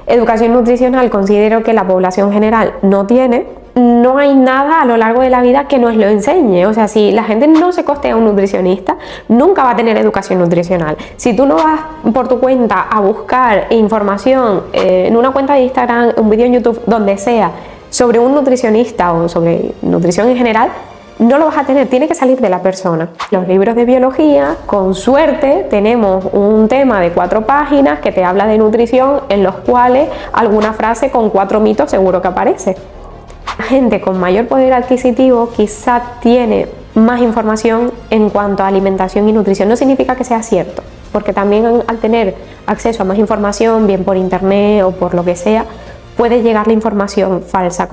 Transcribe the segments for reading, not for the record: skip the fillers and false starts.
Educación nutricional considero que la población general no tiene. No hay nada a lo largo de la vida que nos lo enseñe. O sea, si la gente no se costea a un nutricionista, nunca va a tener educación nutricional. Si tú no vas por tu cuenta a buscar información en una cuenta de Instagram, un vídeo en YouTube, donde sea, sobre un nutricionista o sobre nutrición en general, no lo vas a tener, tiene que salir de la persona. Los libros de biología, con suerte, tenemos un tema de 4 páginas que te habla de nutrición, en los cuales alguna frase con 4 mitos seguro que aparece. La gente con mayor poder adquisitivo quizá tiene más información en cuanto a alimentación y nutrición. No significa que sea cierto, porque también al tener acceso a más información, bien por internet o por lo que sea, puede llegar la información falsa.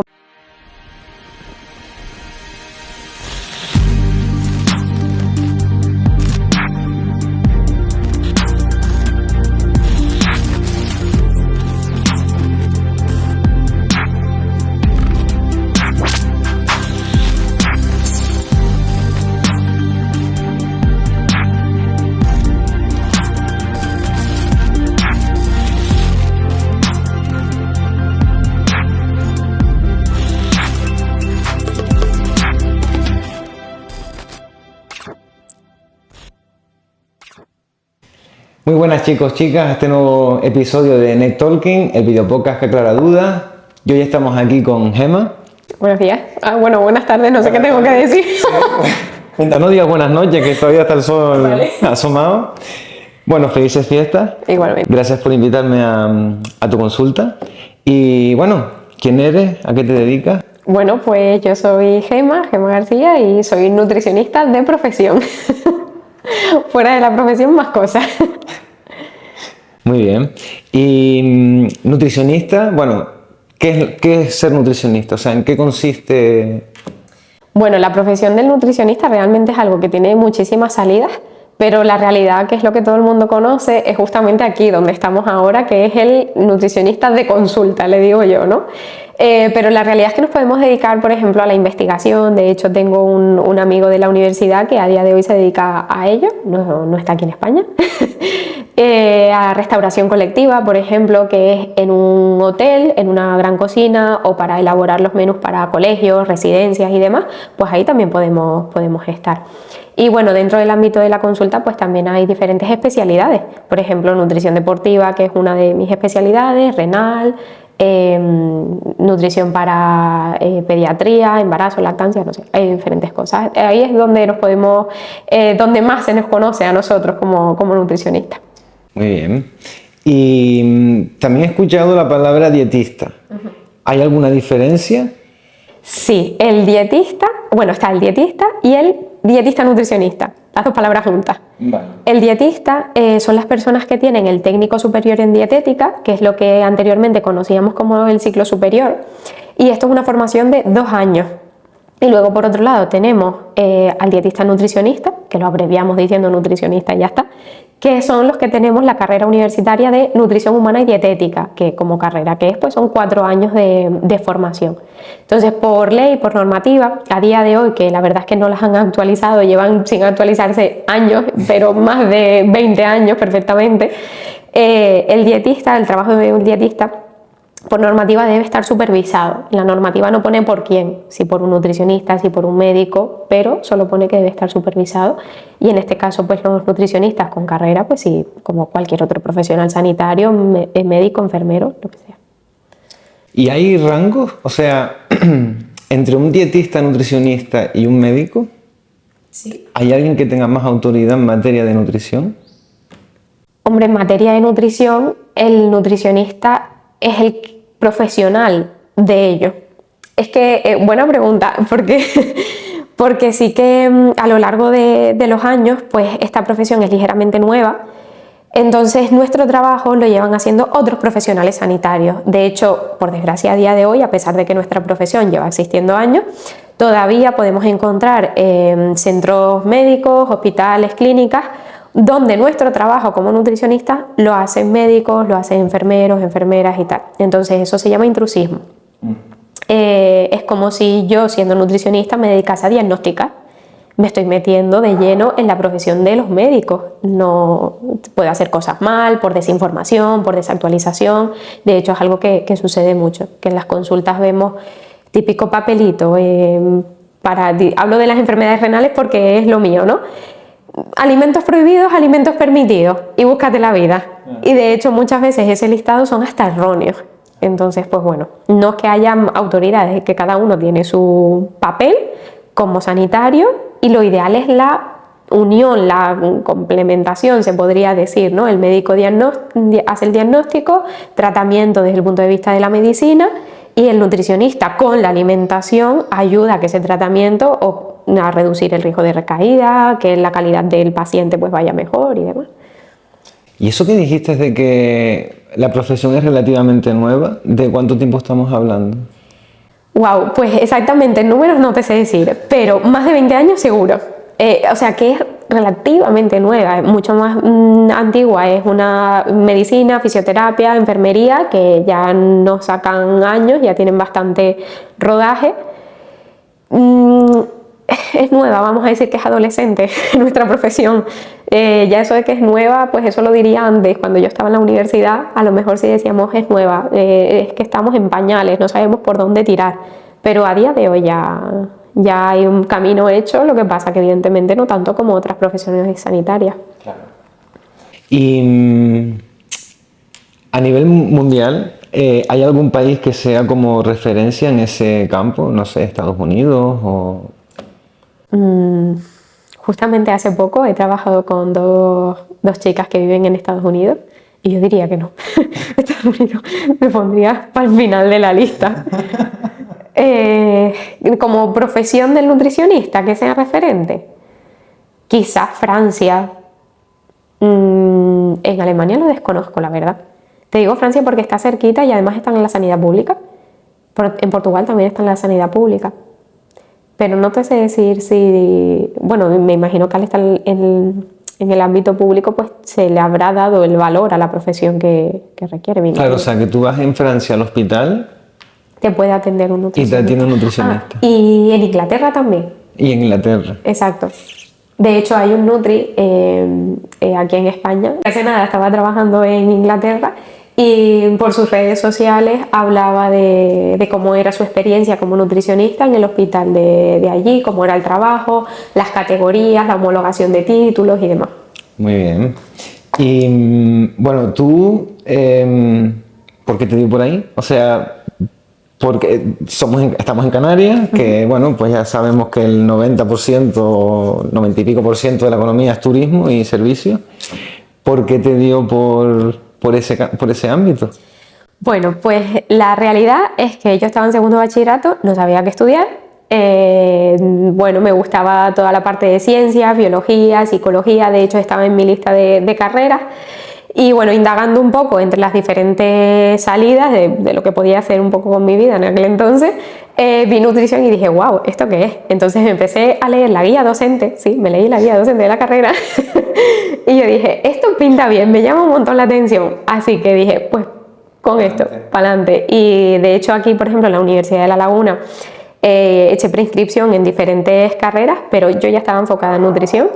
Muy buenas chicos, chicas, a este nuevo episodio de Net Talking, el video podcast que aclara dudas. Y hoy estamos aquí con Gemma. Buenos días. Bueno, buenas tardes, no sé qué tengo que decir. No digas buenas noches, que todavía está el sol asomado. Bueno, felices fiestas. Igualmente. Gracias por invitarme a tu consulta. Y bueno, ¿quién eres? ¿A qué te dedicas? Bueno, pues yo soy Gemma García y soy nutricionista de profesión. Fuera de la profesión, más cosas. Muy bien. Y nutricionista, bueno, ¿qué es ser nutricionista? O sea, ¿en qué consiste? Bueno, la profesión del nutricionista realmente es algo que tiene muchísimas salidas, pero la realidad, que es lo que todo el mundo conoce, es justamente aquí donde estamos ahora, que es el nutricionista de consulta, le digo yo, ¿no? Pero la realidad es que nos podemos dedicar, por ejemplo, a la investigación. De hecho, tengo un amigo de la universidad que a día de hoy se dedica a ello, no está aquí en España. A restauración colectiva, por ejemplo, que es en un hotel, en una gran cocina, o para elaborar los menús para colegios, residencias y demás, pues ahí también podemos estar. Y bueno, dentro del ámbito de la consulta pues también hay diferentes especialidades, por ejemplo nutrición deportiva, que es una de mis especialidades, renal, nutrición para pediatría, embarazo, lactancia, no sé, hay diferentes cosas. Ahí es donde donde más se nos conoce a nosotros como nutricionistas. Muy bien. Y también he escuchado la palabra dietista. ¿Hay alguna diferencia? Sí, el dietista, bueno, está el dietista y el dietista nutricionista, las dos palabras juntas. Vale. El dietista son las personas que tienen el técnico superior en dietética, que es lo que anteriormente conocíamos como el ciclo superior, y esto es una formación de 2 años. Y luego, por otro lado, tenemos al dietista nutricionista, que lo abreviamos diciendo nutricionista y ya está, que son los que tenemos la carrera universitaria de nutrición humana y dietética, que como carrera que es, pues son 4 años de formación. Entonces, por ley, por normativa, a día de hoy, que la verdad es que no las han actualizado, llevan sin actualizarse años, pero más de 20 años perfectamente, el trabajo de un dietista, por normativa debe estar supervisado. La normativa no pone por quién, si por un nutricionista, si por un médico, pero solo pone que debe estar supervisado. Y en este caso, pues los nutricionistas con carrera, pues sí, como cualquier otro profesional sanitario, médico, enfermero, lo que sea. ¿Y hay rangos? O sea, entre un dietista, nutricionista y un médico, Sí. ¿hay alguien que tenga más autoridad en materia de nutrición? Hombre, en materia de nutrición, el nutricionista es el profesional de ello. Es que, buena pregunta, porque sí que a lo largo de los años, pues esta profesión es ligeramente nueva, entonces nuestro trabajo lo llevan haciendo otros profesionales sanitarios. De hecho, por desgracia, a día de hoy, a pesar de que nuestra profesión lleva existiendo años, todavía podemos encontrar centros médicos, hospitales, clínicas, donde nuestro trabajo como nutricionistas lo hacen médicos, lo hacen enfermeros, enfermeras y tal. Entonces eso se llama intrusismo. Es como si yo, siendo nutricionista, me dedicase a diagnosticar. me estoy metiendo de lleno en la profesión de los médicos. No puedo hacer cosas mal por desinformación, por desactualización. De hecho, es algo que sucede mucho, que en las consultas vemos típico papelito. Hablo de las enfermedades renales porque es lo mío, ¿no? Alimentos prohibidos, alimentos permitidos y búscate la vida. Y de hecho, muchas veces ese listado son hasta erróneos. Entonces, pues bueno, no es que haya autoridades, es que cada uno tiene su papel como sanitario y lo ideal es la unión, la complementación, se podría decir, ¿no? El médico hace el diagnóstico, tratamiento desde el punto de vista de la medicina y el nutricionista con la alimentación ayuda a que ese tratamiento a reducir el riesgo de recaída, que la calidad del paciente pues vaya mejor y demás. Y eso que dijiste de que la profesión es relativamente nueva, ¿de cuánto tiempo estamos hablando? Wow, pues exactamente en números no te sé decir, pero más de 20 años seguro. O sea que es relativamente nueva, es mucho más antigua, es una medicina, fisioterapia, enfermería, que ya no sacan años, ya tienen bastante rodaje. Es nueva, vamos a decir que es adolescente nuestra profesión. Ya eso de que es nueva, pues eso lo diría antes, cuando yo estaba en la universidad, a lo mejor sí decíamos es nueva, es que estamos en pañales, no sabemos por dónde tirar, pero a día de hoy ya hay un camino hecho, lo que pasa que evidentemente no tanto como otras profesiones sanitarias. Claro. Y a nivel mundial, ¿hay algún país que sea como referencia en ese campo? No sé, Estados Unidos o... Justamente hace poco he trabajado con dos chicas que viven en Estados Unidos y yo diría que no. Estados Unidos me pondría para el final de la lista. Como profesión del nutricionista que sea referente, quizás Francia. En Alemania lo desconozco, la verdad. Te digo Francia porque está cerquita y además están en la sanidad pública. En Portugal también está en la sanidad pública. Pero no te sé decir si... Bueno, me imagino que al estar en el ámbito público pues se le habrá dado el valor a la profesión que requiere. Claro, o sea, que tú vas en Francia al hospital... Te puede atender un nutricionista. Y te atiende un nutricionista. Y en Inglaterra también. Y en Inglaterra. Exacto. De hecho, hay un nutri aquí en España. Hace nada estaba trabajando en Inglaterra y por sus redes sociales hablaba de cómo era su experiencia como nutricionista en el hospital de allí, cómo era el trabajo, las categorías, la homologación de títulos y demás. Muy bien. Y bueno, tú, ¿por qué te digo por ahí? O sea, porque estamos en Canarias, que bueno, pues ya sabemos que el 90%, 90 y pico por ciento de la economía es turismo y servicios. ¿Por qué te dio por ese ámbito? Bueno, pues la realidad es que yo estaba en segundo de bachillerato, no sabía qué estudiar. Bueno, me gustaba toda la parte de ciencias, biología, psicología, de hecho estaba en mi lista de carreras. Y bueno, indagando un poco entre las diferentes salidas de lo que podía hacer un poco con mi vida en aquel entonces, vi nutrición y dije, wow, ¿esto qué es? Entonces empecé a leer la guía docente, sí, me leí la guía docente de la carrera y yo dije, esto pinta bien, me llama un montón la atención. Así que dije, pues con esto, para adelante. Y de hecho aquí, por ejemplo, en la Universidad de La Laguna, eché preinscripción en diferentes carreras, pero yo ya estaba enfocada en nutrición.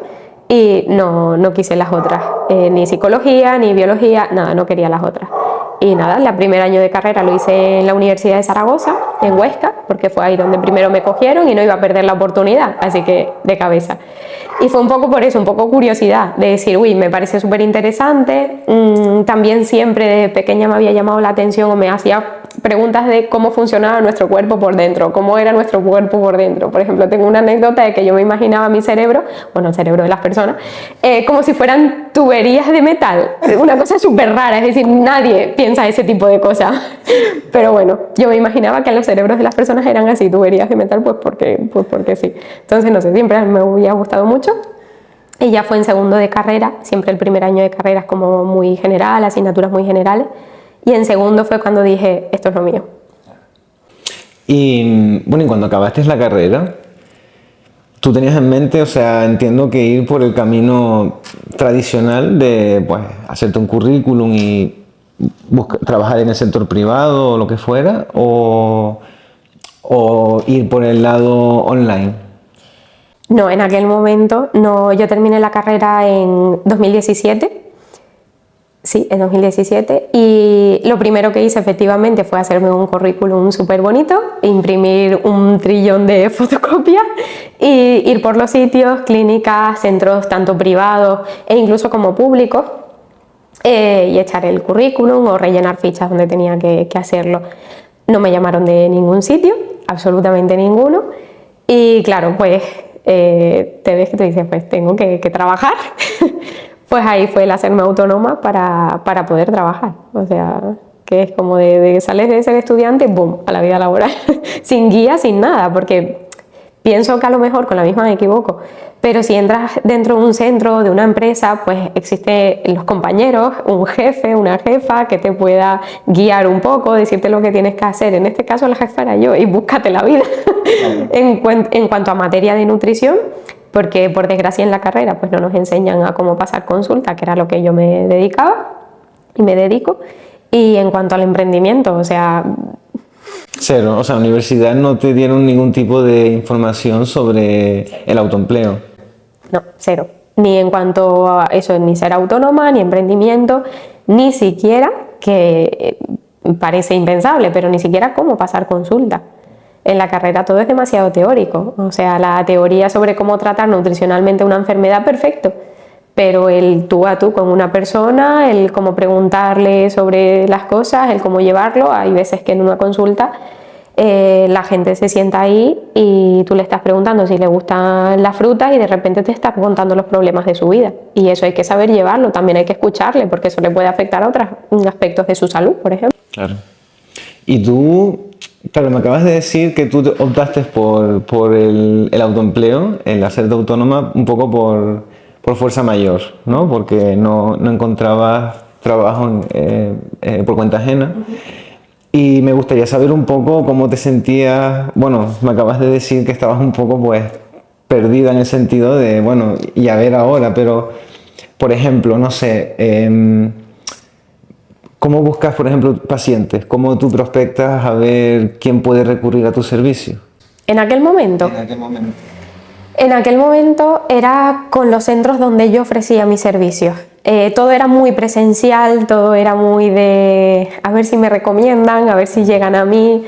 Y no quise las otras, ni psicología, ni biología, nada, no quería las otras. Y nada, el primer año de carrera lo hice en la Universidad de Zaragoza, en Huesca, porque fue ahí donde primero me cogieron y no iba a perder la oportunidad, así que de cabeza. Y fue un poco por eso, un poco curiosidad, de decir, uy, me parece súper interesante. También siempre de pequeña me había llamado la atención o me hacía preguntas de cómo funcionaba nuestro cuerpo por dentro, cómo era nuestro cuerpo por dentro. Por ejemplo, tengo una anécdota de que yo me imaginaba mi cerebro, bueno, el cerebro de las personas, como si fueran tuberías de metal, una cosa súper rara, es decir, nadie piensa ese tipo de cosas. Pero bueno, yo me imaginaba que los cerebros de las personas eran así, tuberías de metal, pues porque sí. Entonces, no sé, siempre me había gustado mucho. Y ya fue en segundo de carrera, siempre el primer año de carrera es como muy general, asignaturas muy generales. Y en segundo fue cuando dije, esto es lo mío. Y bueno, y cuando acabaste la carrera, tú tenías en mente, o sea, entiendo que ir por el camino tradicional de pues hacerte un currículum y trabajar en el sector privado o lo que fuera, o ir por el lado online. No, en aquel momento no, yo terminé la carrera en 2017. Sí, en 2017, y lo primero que hice efectivamente fue hacerme un currículum súper bonito, imprimir un trillón de fotocopias y ir por los sitios, clínicas, centros tanto privados e incluso como públicos, y echar el currículum o rellenar fichas donde tenía que hacerlo. No me llamaron de ningún sitio, absolutamente ninguno, y claro, pues te ves que tú dices, pues tengo que trabajar. Pues ahí fue el hacerme autónoma para poder trabajar. O sea, que es como de sales de ser estudiante, ¡boom!, a la vida laboral. Sin guía, sin nada, porque pienso que a lo mejor con la misma me equivoco. Pero si entras dentro de un centro, de una empresa, pues existen los compañeros, un jefe, una jefa que te pueda guiar un poco, decirte lo que tienes que hacer. En este caso la jefa era yo y búscate la vida. En cuanto a materia de nutrición, porque por desgracia en la carrera pues no nos enseñan a cómo pasar consulta, que era lo que yo me dedicaba y me dedico. Y en cuanto al emprendimiento, o sea... Cero, o sea, universidad no te dieron ningún tipo de información sobre el autoempleo. No, cero. Ni en cuanto a eso, ni ser autónoma, ni emprendimiento, ni siquiera, que parece impensable, pero ni siquiera cómo pasar consulta. En la carrera todo es demasiado teórico, o sea, la teoría sobre cómo tratar nutricionalmente una enfermedad, perfecto, pero el tú a tú con una persona, el cómo preguntarle sobre las cosas, el cómo llevarlo, hay veces que en una consulta la gente se sienta ahí y tú le estás preguntando si le gustan las frutas y de repente te está contando los problemas de su vida, y eso hay que saber llevarlo, también hay que escucharle porque eso le puede afectar a otros aspectos de su salud, por ejemplo. Claro. Y tú, claro, me acabas de decir que tú optaste por el autoempleo, el hacerte autónoma, un poco por fuerza mayor, ¿no? Porque no encontrabas trabajo por cuenta ajena. Y me gustaría saber un poco cómo te sentías. Bueno, me acabas de decir que estabas un poco pues perdida en el sentido de, bueno, y a ver ahora, pero por ejemplo, no sé, ¿cómo buscas, por ejemplo, pacientes? ¿Cómo tú prospectas a ver quién puede recurrir a tu servicio? En aquel momento. En aquel momento era con los centros donde yo ofrecía mis servicios. Todo era muy presencial, todo era muy de a ver si me recomiendan, a ver si llegan a mí.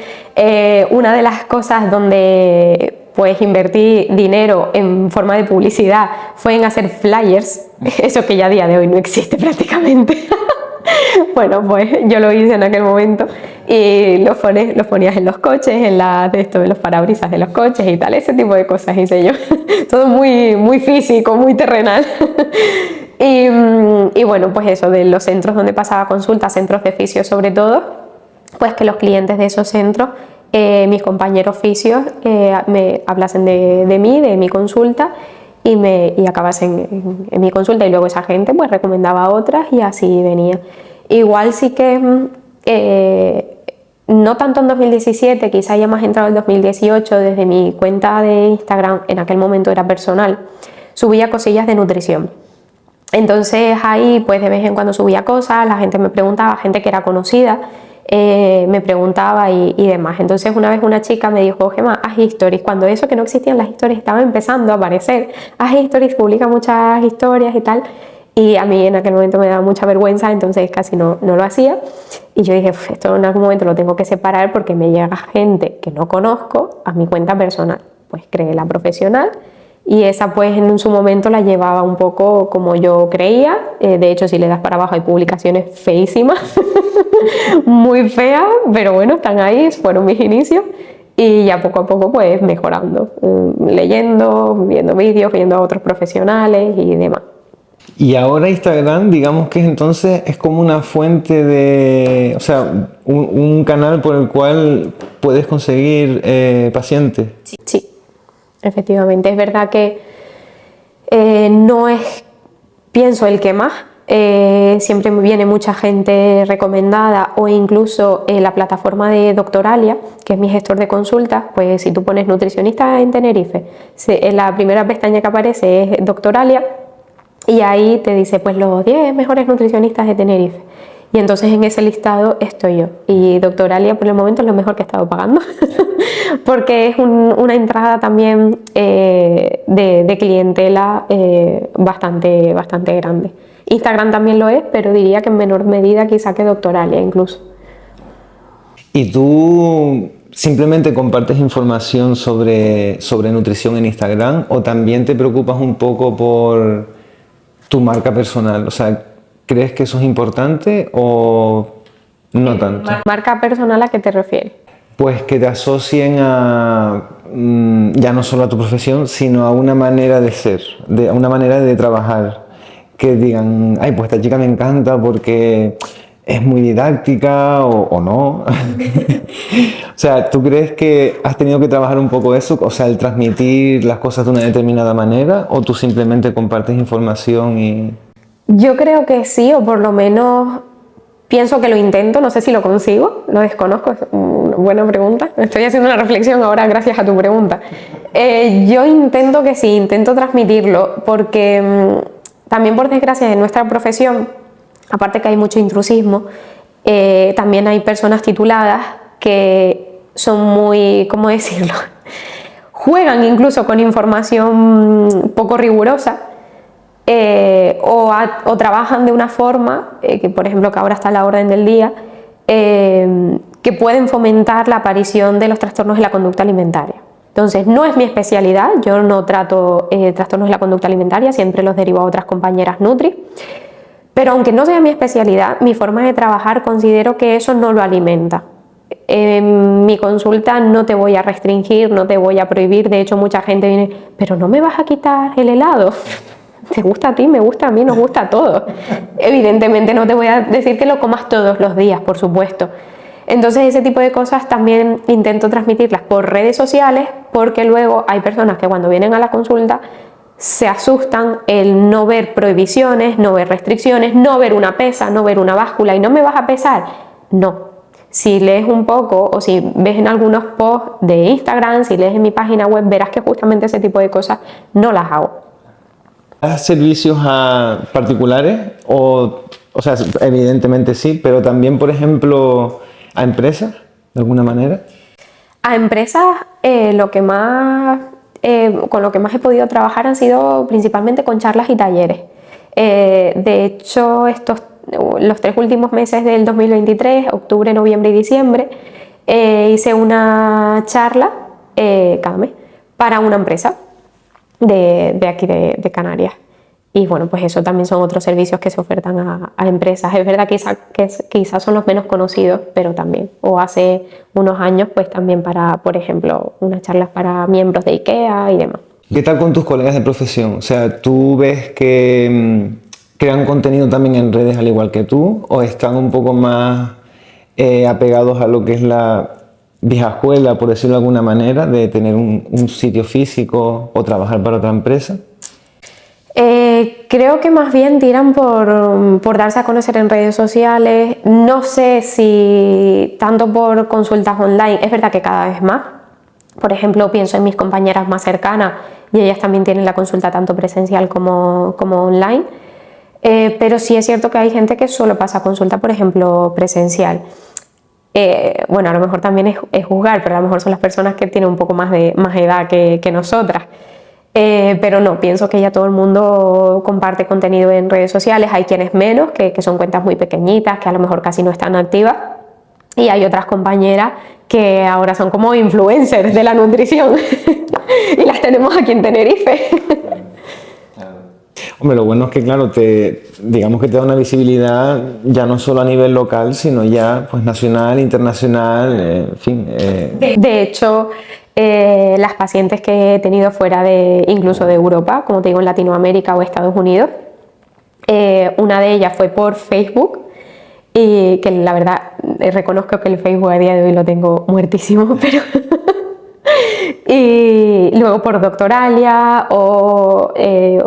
Una de las cosas donde pues invertí dinero en forma de publicidad fue en hacer flyers, eso que ya a día de hoy no existe prácticamente. Bueno, pues yo lo hice en aquel momento y los ponías en los coches, en los parabrisas de los coches y tal, ese tipo de cosas hice yo. Todo muy, muy físico, muy terrenal. Y bueno, pues eso, de los centros donde pasaba consulta, centros de fisio sobre todo, pues que los clientes de esos centros, mis compañeros fisios, me hablasen de mí, de mi consulta, y acabasen en mi consulta, y luego esa gente pues recomendaba a otras y así venía. Igual sí que no tanto en 2017, quizá ya más entrado en 2018, desde mi cuenta de Instagram, en aquel momento era personal, subía cosillas de nutrición. Entonces ahí pues de vez en cuando subía cosas, la gente me preguntaba, gente que era conocida, me preguntaba y demás. Entonces una vez una chica me dijo, Gemma, haz stories, cuando eso que no existían las stories estaban empezando a aparecer, haz stories, publica muchas historias y tal, y a mí en aquel momento me daba mucha vergüenza, entonces casi no lo hacía, y yo dije, esto en algún momento lo tengo que separar porque me llega gente que no conozco a mi cuenta personal, pues creé la profesional. Y esa pues en su momento la llevaba un poco como yo creía, de hecho si le das para abajo hay publicaciones feísimas, muy feas, pero bueno, están ahí, fueron mis inicios, y ya poco a poco pues mejorando, leyendo, viendo vídeos, viendo a otros profesionales y demás. Y ahora Instagram, digamos que entonces es como una fuente de, o sea, un canal por el cual puedes conseguir pacientes. Sí. Efectivamente, es verdad que no es, pienso, el que más, siempre me viene mucha gente recomendada, o incluso la plataforma de Doctoralia, que es mi gestor de consultas, pues si tú pones nutricionista en Tenerife, la primera pestaña que aparece es Doctoralia y ahí te dice pues los 10 mejores nutricionistas de Tenerife. Y entonces en ese listado estoy yo. Y Doctoralia por el momento es lo mejor que he estado pagando, porque es una entrada también de clientela bastante grande. Instagram también lo es, pero diría que en menor medida quizá que Doctoralia incluso. ¿Y tú simplemente compartes información sobre nutrición en Instagram o también te preocupas un poco por tu marca personal? O sea, ¿crees que eso es importante o no tanto? ¿Marca personal a qué te refieres? Pues que te asocien a ya no solo a tu profesión, sino a una manera de ser, a una manera de trabajar. Que digan, ay, pues esta chica me encanta porque es muy didáctica o no. O sea, ¿tú crees que has tenido que trabajar un poco eso? O sea, el transmitir las cosas de una determinada manera o tú simplemente compartes información y... Yo creo que sí, o por lo menos pienso que lo intento, no sé si lo consigo, lo desconozco, es una buena pregunta. Estoy haciendo una reflexión ahora gracias a tu pregunta. Yo intento que sí, intento transmitirlo, porque también por desgracia en nuestra profesión, aparte que hay mucho intrusismo, también hay personas tituladas que son muy, ¿cómo decirlo? Juegan incluso con información poco rigurosa. O trabajan de una forma, que por ejemplo que ahora está a la orden del día, que pueden fomentar la aparición de los trastornos de la conducta alimentaria. Entonces, no es mi especialidad, yo no trato trastornos de la conducta alimentaria, siempre los derivo a otras compañeras Nutri, pero aunque no sea mi especialidad, mi forma de trabajar considero que eso no lo alimenta. En mi consulta no te voy a restringir, no te voy a prohibir, de hecho mucha gente viene, pero no me vas a quitar el helado. Te gusta a ti, me gusta a mí, nos gusta a todos. Evidentemente no te voy a decir que lo comas todos los días, por supuesto. Entonces ese tipo de cosas también intento transmitirlas por redes sociales, porque luego hay personas que cuando vienen a la consulta se asustan el no ver prohibiciones, no ver restricciones, no ver una pesa, no ver una báscula y no me vas a pesar. No. Si lees un poco o si ves en algunos posts de Instagram, si lees en mi página web, verás que justamente ese tipo de cosas no las hago. ¿Das servicios a particulares? O sea, evidentemente sí, pero también, por ejemplo, a empresas, de alguna manera. A empresas, con lo que más he podido trabajar han sido principalmente con charlas y talleres. De hecho, los 3 últimos meses del 2023, octubre, noviembre y diciembre, hice una charla cada mes para una empresa de aquí de Canarias. Y bueno, pues eso también son otros servicios que se ofertan a empresas. Es verdad que quizás son los menos conocidos, pero también. O hace unos años, pues también para, por ejemplo, unas charlas para miembros de IKEA y demás. ¿Qué tal con tus colegas de profesión? O sea, ¿tú ves que crean contenido también en redes al igual que tú? ¿O están un poco más apegados a lo que es la vieja escuela, por decirlo de alguna manera, de tener un sitio físico o trabajar para otra empresa? Creo que más bien tiran por darse a conocer en redes sociales. No sé si tanto por consultas online, es verdad que cada vez más. Por ejemplo, pienso en mis compañeras más cercanas y ellas también tienen la consulta tanto presencial como online. Pero sí es cierto que hay gente que solo pasa consulta, por ejemplo, presencial. Bueno, a lo mejor también es juzgar, pero a lo mejor son las personas que tienen un poco más edad que nosotras. Pero no, pienso que ya todo el mundo comparte contenido en redes sociales. Hay quienes menos, que son cuentas muy pequeñitas, que a lo mejor casi no están activas. Y hay otras compañeras que ahora son como influencers de la nutrición y las tenemos aquí en Tenerife. Hombre, lo bueno es que, claro, digamos que te da una visibilidad ya no solo a nivel local, sino ya pues nacional, internacional, en fin. De hecho, las pacientes que he tenido fuera incluso de Europa, como te digo, en Latinoamérica o Estados Unidos, una de ellas fue por Facebook, y que la verdad reconozco que el Facebook a día de hoy lo tengo muertísimo, pero y luego por Doctoralia, o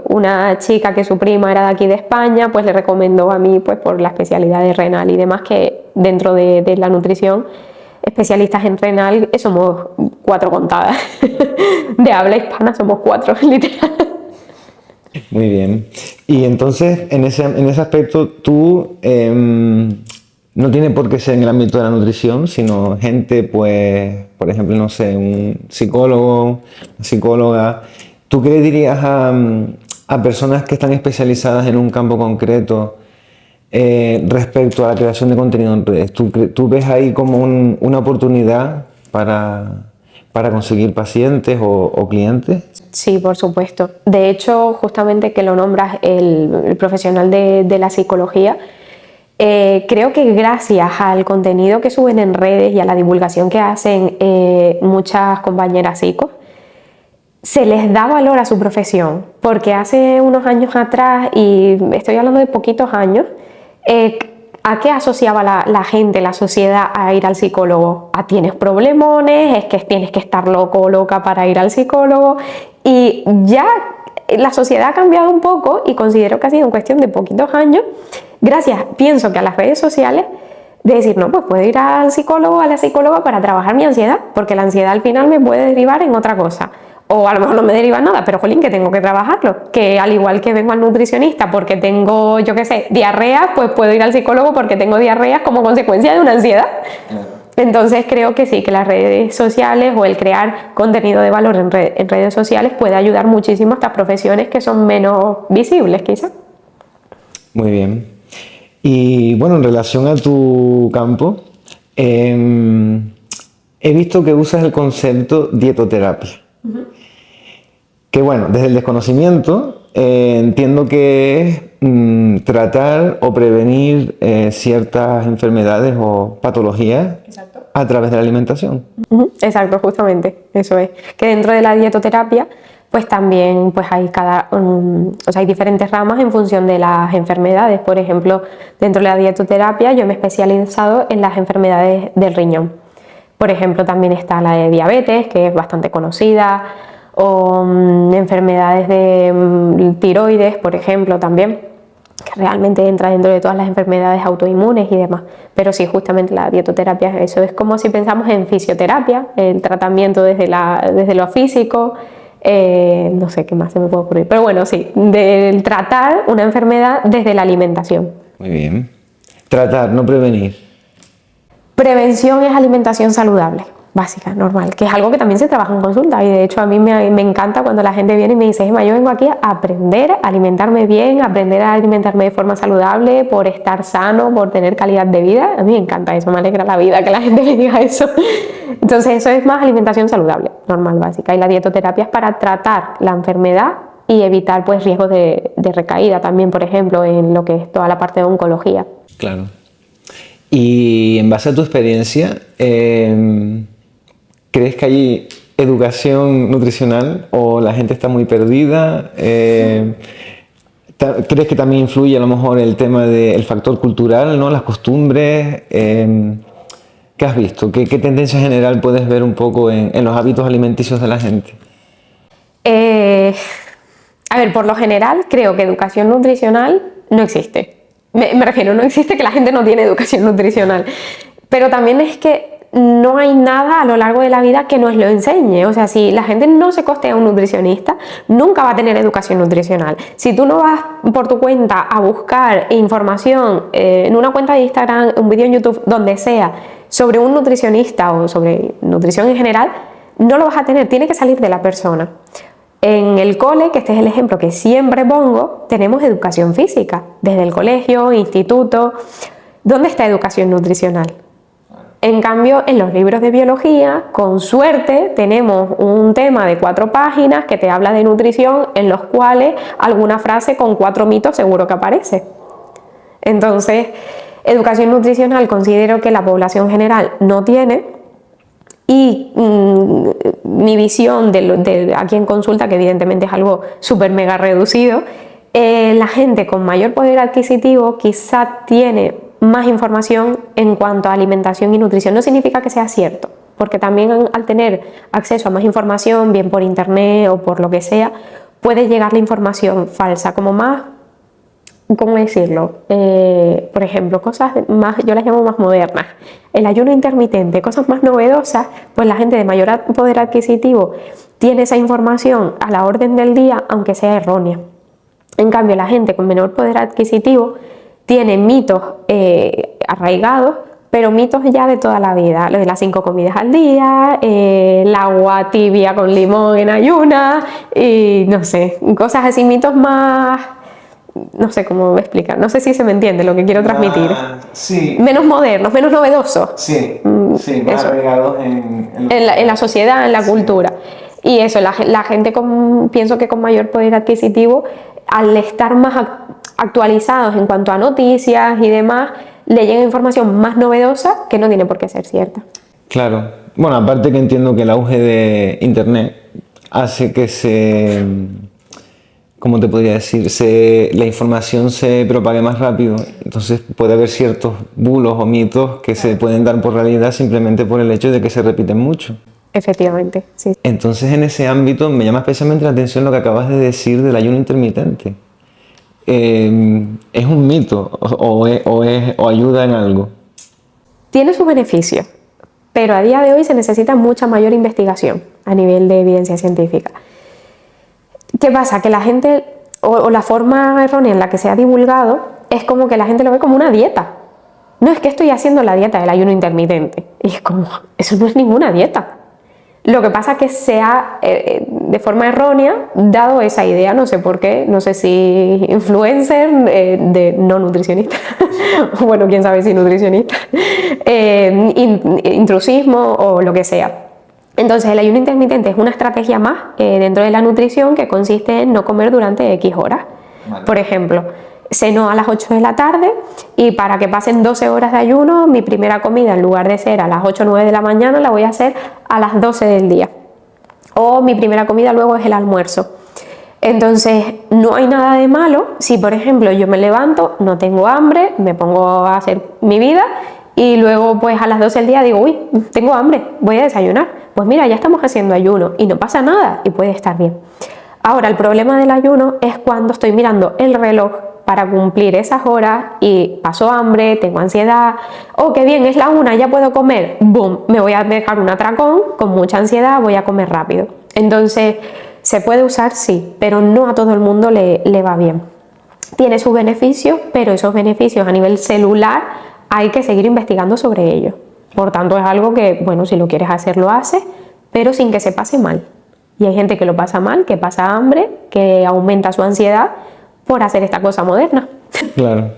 una chica que su prima era de aquí de España, pues le recomendó a mí pues por la especialidad de renal y demás, que dentro de la nutrición, especialistas en renal somos 4 contadas. De habla hispana somos 4, literal. Muy bien. Y entonces, en ese aspecto, tú no tiene por qué ser en el ámbito de la nutrición, sino gente, pues, por ejemplo, no sé, un psicólogo, una psicóloga. ¿Tú qué le dirías a personas que están especializadas en un campo concreto respecto a la creación de contenido en redes? ¿Tú ves ahí como una oportunidad para conseguir pacientes o clientes? Sí, por supuesto. De hecho, justamente que lo nombras el profesional de la psicología, creo que gracias al contenido que suben en redes y a la divulgación que hacen muchas compañeras psicos, se les da valor a su profesión, porque hace unos años atrás, y estoy hablando de poquitos años, ¿a qué asociaba la gente, la sociedad a ir al psicólogo? A tienes problemones, es que tienes que estar loco o loca para ir al psicólogo, y ya la sociedad ha cambiado un poco y considero que ha sido en cuestión de poquitos años, gracias, pienso que a las redes sociales, de decir, no, pues puedo ir al psicólogo, a la psicóloga para trabajar mi ansiedad, porque la ansiedad al final me puede derivar en otra cosa. O a lo mejor no me deriva nada, pero jolín, que tengo que trabajarlo. Que al igual que vengo al nutricionista porque tengo, yo qué sé, diarrea, pues puedo ir al psicólogo porque tengo diarreas como consecuencia de una ansiedad. Claro. Entonces creo que sí, que las redes sociales o el crear contenido de valor en redes sociales puede ayudar muchísimo a estas profesiones que son menos visibles, quizás. Muy bien. Y bueno, en relación a tu campo, he visto que usas el concepto dietoterapia. Que bueno, desde el desconocimiento entiendo que es tratar o prevenir ciertas enfermedades o patologías. Exacto. A través de la alimentación. Exacto, justamente, eso es. Que dentro de la dietoterapia pues también pues hay hay diferentes ramas en función de las enfermedades. Por ejemplo, dentro de la dietoterapia yo me he especializado en las enfermedades del riñón. Por ejemplo, también está la de diabetes, que es bastante conocida, o enfermedades de tiroides, por ejemplo, también, que realmente entra dentro de todas las enfermedades autoinmunes y demás. Pero sí, justamente la dietoterapia, eso es como si pensamos en fisioterapia, el tratamiento desde lo físico, no sé qué más se me puede ocurrir, pero bueno, sí, del tratar una enfermedad desde la alimentación. Muy bien. Tratar, no prevenir. Prevención es alimentación saludable, básica, normal, que es algo que también se trabaja en consulta y de hecho a mí me encanta cuando la gente viene y me dice, Gemma, yo vengo aquí a aprender a alimentarme bien, a aprender a alimentarme de forma saludable, por estar sano, por tener calidad de vida. A mí me encanta eso, me alegra la vida que la gente me diga eso. Entonces eso es más alimentación saludable, normal, básica, y la dietoterapia es para tratar la enfermedad y evitar pues riesgos de recaída también, por ejemplo, en lo que es toda la parte de oncología. Claro. Y en base a tu experiencia, ¿crees que hay educación nutricional o la gente está muy perdida? ¿Crees que también influye a lo mejor el tema del factor cultural, ¿no? Las costumbres? ¿Qué has visto? ¿Qué tendencia general puedes ver un poco en los hábitos alimenticios de la gente? A ver, por lo general creo que educación nutricional no existe. Me refiero, no existe, que la gente no tiene educación nutricional. Pero también es que no hay nada a lo largo de la vida que nos lo enseñe. O sea, si la gente no se costea a un nutricionista, nunca va a tener educación nutricional. Si tú no vas por tu cuenta a buscar información en una cuenta de Instagram, un vídeo en YouTube, donde sea, sobre un nutricionista o sobre nutrición en general, no lo vas a tener, tiene que salir de la persona. En el cole, que este es el ejemplo que siempre pongo, tenemos educación física, desde el colegio, instituto. ¿Dónde está educación nutricional? En cambio, en los libros de biología, con suerte, tenemos un tema de 4 páginas que te habla de nutrición, en los cuales alguna frase con 4 mitos seguro que aparece. Entonces, educación nutricional considero que la población general no tiene. Y mi visión de aquí en consulta, que evidentemente es algo súper mega reducido, la gente con mayor poder adquisitivo quizá tiene más información en cuanto a alimentación y nutrición. No significa que sea cierto, porque también al tener acceso a más información, bien por internet o por lo que sea, puede llegar la información falsa, como más, ¿cómo decirlo? Por ejemplo, cosas más, yo las llamo más modernas. El ayuno intermitente, cosas más novedosas, pues la gente de mayor poder adquisitivo tiene esa información a la orden del día, aunque sea errónea. En cambio, la gente con menor poder adquisitivo tiene mitos arraigados, pero mitos ya de toda la vida, lo de las 5 comidas al día, el agua tibia con limón en ayunas, y no sé, cosas así, mitos más, no sé cómo explicar, no sé si se me entiende lo que quiero transmitir. Sí. Menos modernos, menos novedosos. Sí, sí, más Eso. arraigados En la sociedad, en la cultura. Y eso, la gente pienso que con mayor poder adquisitivo, al estar más actualizados en cuanto a noticias y demás, le llega información más novedosa que no tiene por qué ser cierta. Claro. Bueno, aparte que entiendo que el auge de Internet hace que ¿cómo te podría decir? La información se propague más rápido. Entonces puede haber ciertos bulos o mitos que se pueden dar por realidad simplemente por el hecho de que se repiten mucho. Efectivamente, sí. Entonces, en ese ámbito me llama especialmente la atención lo que acabas de decir del ayuno intermitente. ¿Es un mito o ayuda en algo? Tiene sus beneficios, pero a día de hoy se necesita mucha mayor investigación a nivel de evidencia científica. ¿Qué pasa? Que la gente, o la forma errónea en la que se ha divulgado, es como que la gente lo ve como una dieta. No, es que estoy haciendo la dieta del ayuno intermitente. Y es como, eso no es ninguna dieta. Lo que pasa es que se ha, de forma errónea, dado esa idea, no sé por qué, no sé si influencer, no nutricionista, bueno, quién sabe si nutricionista, intrusismo o lo que sea. Entonces, el ayuno intermitente es una estrategia más dentro de la nutrición que consiste en no comer durante X horas. Vale. Por ejemplo, ceno a las 8 de la tarde y para que pasen 12 horas de ayuno, mi primera comida, en lugar de ser a las 8 o 9 de la mañana, la voy a hacer a las 12 del día. O mi primera comida luego es el almuerzo. Entonces, no hay nada de malo si, por ejemplo, yo me levanto, no tengo hambre, me pongo a hacer mi vida y luego pues a las 12 del día digo, uy, tengo hambre, voy a desayunar. Pues mira, ya estamos haciendo ayuno y no pasa nada y puede estar bien. Ahora, el problema del ayuno es cuando estoy mirando el reloj para cumplir esas horas y paso hambre, tengo ansiedad, oh, qué bien, es la 1, ya puedo comer, boom, me voy a dejar un atracón, con mucha ansiedad voy a comer rápido. Entonces, se puede usar, sí, pero no a todo el mundo le va bien. Tiene sus beneficios, pero esos beneficios a nivel celular hay que seguir investigando sobre ellos. Por tanto, es algo que, bueno, si lo quieres hacer, lo haces, pero sin que se pase mal. Y hay gente que lo pasa mal, que pasa hambre, que aumenta su ansiedad por hacer esta cosa moderna. Claro.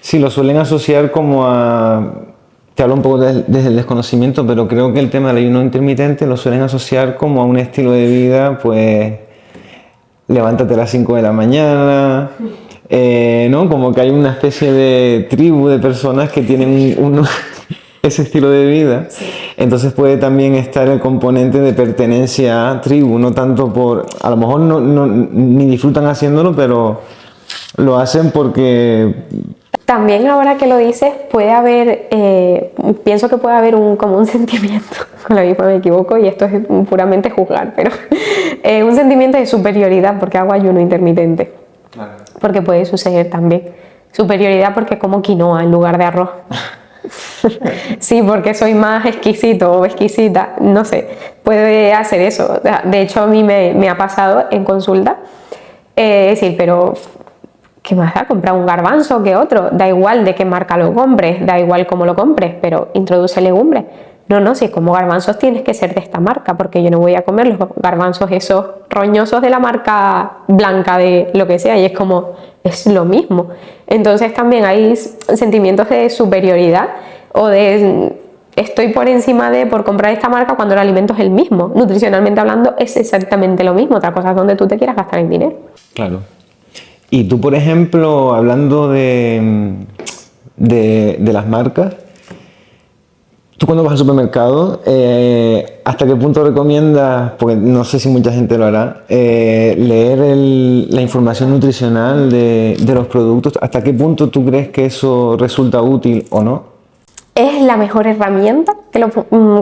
Sí, lo suelen asociar como a... Te hablo un poco desde el desconocimiento, pero creo que el tema del ayuno intermitente lo suelen asociar como a un estilo de vida, pues... Levántate a las 5 de la mañana, ¿no? Como que hay una especie de tribu de personas que tienen ese estilo de vida. Sí. Entonces puede también estar el componente de pertenencia a tribu, no tanto por... A lo mejor ni disfrutan haciéndolo, pero lo hacen porque... También ahora que lo dices, puede haber, pienso que puede haber como un sentimiento, con la misma me equivoco y esto es puramente juzgar, pero un sentimiento de superioridad porque hago ayuno intermitente. Claro. Porque puede suceder también. Superioridad porque como quinoa en lugar de arroz. Sí, porque soy más exquisito o exquisita, no sé, puede hacer eso. De hecho, a mí me ha pasado en consulta, decir, pero ¿qué más da? Comprar un garbanzo que otro, da igual de qué marca lo compres, da igual cómo lo compres, pero introduce legumbres. No, si como garbanzos tienes que ser de esta marca, porque yo no voy a comer los garbanzos esos roñosos de la marca blanca de lo que sea, y es como, es lo mismo. Entonces también hay sentimientos de superioridad o de estoy por encima por comprar esta marca cuando el alimento es el mismo. Nutricionalmente hablando es exactamente lo mismo, otra cosa es donde tú te quieras gastar el dinero. Claro. Y tú, por ejemplo, hablando de las marcas, tú cuando vas al supermercado, ¿hasta qué punto recomiendas, porque no sé si mucha gente lo hará, leer la información nutricional de los productos? ¿Hasta qué punto tú crees que eso resulta útil o no? Es la mejor herramienta que los